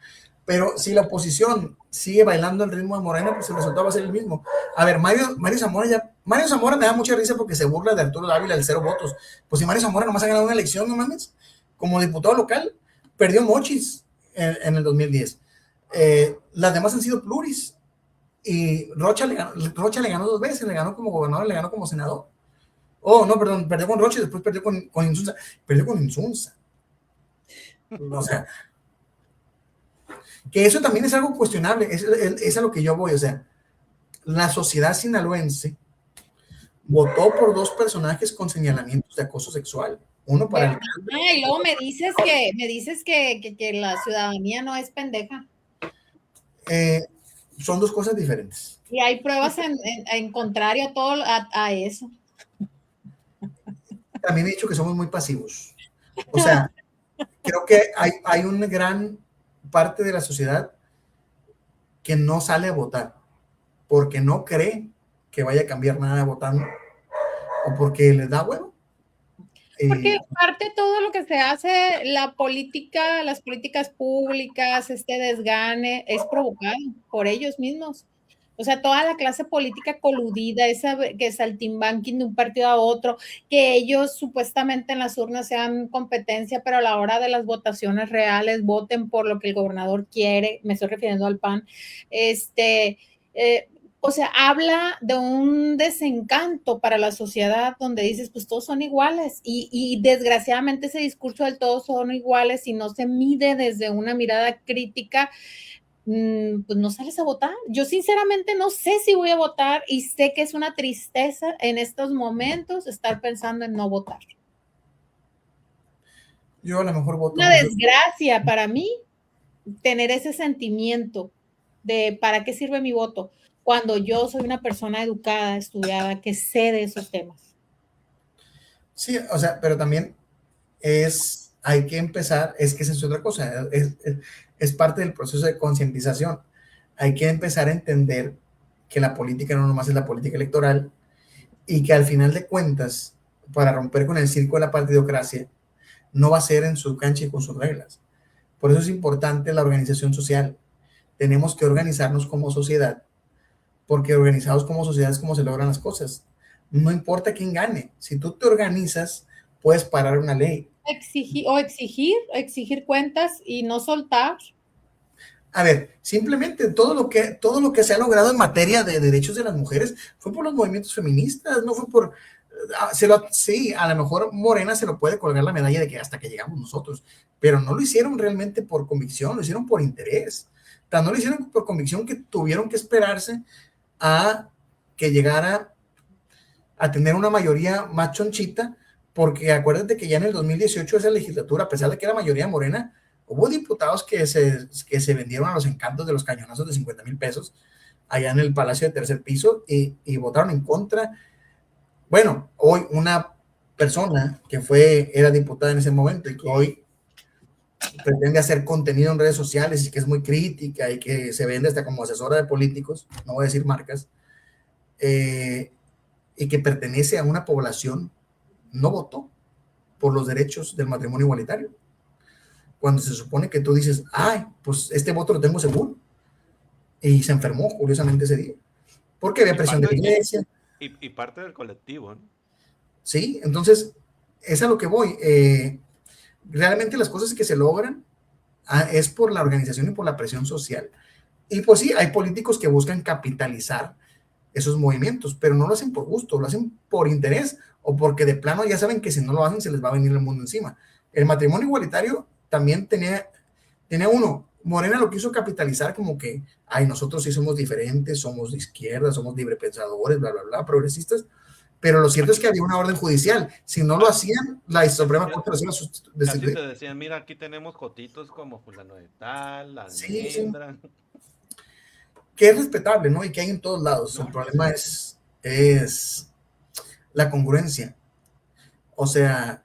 Pero si la oposición sigue bailando el ritmo de Morena, pues el resultado va a ser el mismo. A ver, Mario Zamora me da mucha risa porque se burla de Arturo Dávila, el 0 votos. Pues si Mario Zamora nomás ha ganado una elección, no mames, como diputado local, perdió Mochis en el 2010. Las demás han sido pluris. Y Rocha le ganó 2 veces, le ganó como gobernador, le ganó como senador. Oh, no, perdón, perdió con Rocha y después perdió con Insunza. Perdió con Insunza. O sea, que eso también es algo cuestionable, es a lo que yo voy. O sea, la sociedad sinaloense votó por 2 personajes con señalamientos de acoso sexual. Uno para el... Y luego me dices que la ciudadanía no es pendeja. Son 2 cosas diferentes. Y hay pruebas en contrario a eso. También he dicho que somos muy pasivos. O sea, creo que hay una gran parte de la sociedad que no sale a votar porque no cree que vaya a cambiar nada votando o porque les da huevo. Porque parte todo lo que se hace, la política, las políticas públicas, este desgane, es provocado por ellos mismos. O sea, toda la clase política coludida, esa que saltimbanquín de un partido a otro, que ellos supuestamente en las urnas sean competencia, pero a la hora de las votaciones reales voten por lo que el gobernador quiere, me estoy refiriendo al PAN, o sea, habla de un desencanto para la sociedad donde dices, pues todos son iguales y desgraciadamente ese discurso del todos son iguales y no se mide desde una mirada crítica, pues no sales a votar. Yo sinceramente no sé si voy a votar y sé que es una tristeza en estos momentos estar pensando en no votar. Yo a lo mejor voto. Una desgracia para mí tener ese sentimiento de ¿para qué sirve mi voto? Cuando yo soy una persona educada, estudiada, que sé de esos temas. Sí, o sea, pero también hay que empezar, es que esa es otra cosa, es parte del proceso de concientización. Hay que empezar a entender que la política no nomás es la política electoral y que al final de cuentas, para romper con el circo de la partidocracia, no va a ser en su cancha y con sus reglas. Por eso es importante la organización social. Tenemos que organizarnos como sociedad, porque organizados como sociedad es como se logran las cosas. No importa quién gane, si tú te organizas, puedes parar una ley. Exigir cuentas y no soltar. A ver, simplemente todo lo que se ha logrado en materia de derechos de las mujeres fue por los movimientos feministas, no fue por, sí, a lo mejor Morena se lo puede colgar la medalla de que hasta que llegamos nosotros, pero no lo hicieron realmente por convicción, lo hicieron por interés. No lo hicieron por convicción que tuvieron que esperarse a que llegara a tener una mayoría más chonchita, porque acuérdate que ya en el 2018 esa legislatura, a pesar de que era mayoría morena, hubo diputados que se vendieron a los encantos de los cañonazos de 50,000 pesos allá en el Palacio de Tercer Piso y votaron en contra. Bueno, hoy una persona que era diputada en ese momento y que hoy pretende hacer contenido en redes sociales y que es muy crítica y que se vende hasta como asesora de políticos, no voy a decir marcas, y que pertenece a una población, no votó por los derechos del matrimonio igualitario. Cuando se supone que tú dices, ay, pues este voto lo tengo seguro. Y se enfermó, curiosamente, ese día. Porque había presión de la iglesia. Y parte del colectivo, ¿no? Sí, entonces, es a lo que voy. Realmente las cosas que se logran es por la organización y por la presión social. Y pues sí, hay políticos que buscan capitalizar esos movimientos, pero no lo hacen por gusto, lo hacen por interés o porque de plano ya saben que si no lo hacen se les va a venir el mundo encima. El matrimonio igualitario también tenía uno, Morena lo quiso capitalizar como que, ay, nosotros sí somos diferentes, somos de izquierda, somos librepensadores, bla, bla, bla, progresistas, pero lo cierto es que había una orden judicial, si no lo hacían, la Suprema Corte los iba a destituir. Casi te decían, mira, aquí tenemos jotitos como fulano de tal, almendra. Sí. Que es respetable, ¿no? Y que hay en todos lados. El problema es la congruencia. O sea,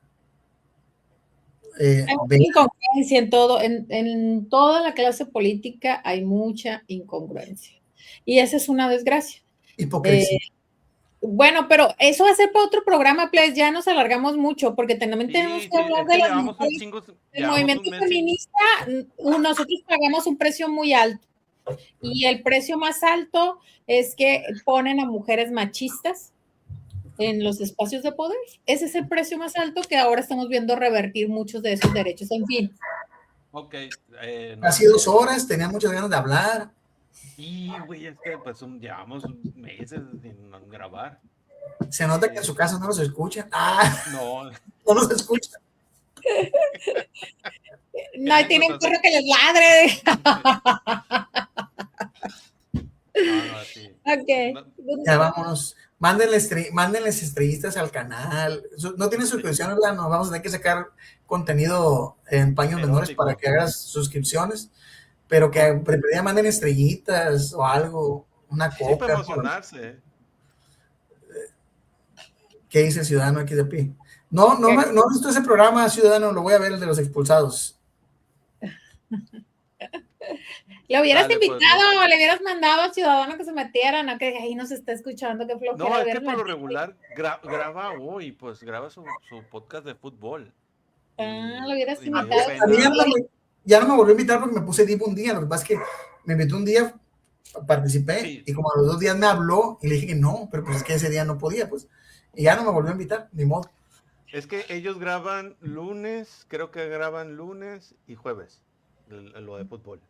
hay mucha incongruencia en todo, en toda la clase política hay mucha incongruencia. Y esa es una desgracia. Hipocresía. Bueno, pero eso va a ser para otro programa, Ples. Ya nos alargamos mucho porque también tenemos que hablar de las mujeres. El movimiento feminista, nosotros pagamos un precio muy alto. Y el precio más alto es que ponen a mujeres machistas en los espacios de poder. Ese es el precio más alto que ahora estamos viendo revertir muchos de esos derechos. En fin. Ok. Hace 2 horas, tenía muchas ganas de hablar. Y, güey, pues llevamos meses sin grabar. Se nota que en su casa no nos escucha. No. No nos escucha. No, tienen perro que les ladre. No, sí. Ok. Ya vámonos. Mándenles estrellitas al canal. No tienes suscripción, ¿verdad? Nos vamos a tener que sacar contenido en paños menores para que hagas suscripciones, pero que preferiría manden estrellitas o algo, una coca. Sí, para emocionarse. ¿Qué dice el Ciudadano XDP? No he visto ese programa, Ciudadano, lo voy a ver, el de los expulsados. Le hubieras invitado, le hubieras mandado al Ciudadano que se metiera, no que ahí nos está escuchando, que flojera. No, es que por lo regular graba hoy, pues graba su podcast de fútbol. Lo hubieras invitado. Ya no me volvió a invitar porque me puse divo un día, lo que pasa es que me invitó un día, participé, y como a los 2 días me habló y le dije que no, pero pues es que ese día no podía, pues, y ya no me volvió a invitar, ni modo. Es que ellos graban lunes, creo que graban lunes y jueves, lo de fútbol.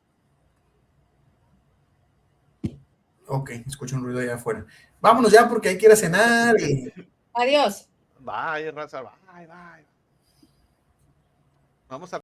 Ok, escucho un ruido allá afuera. Vámonos ya porque hay que ir a cenar y... Adiós. Bye, raza, bye. Vamos a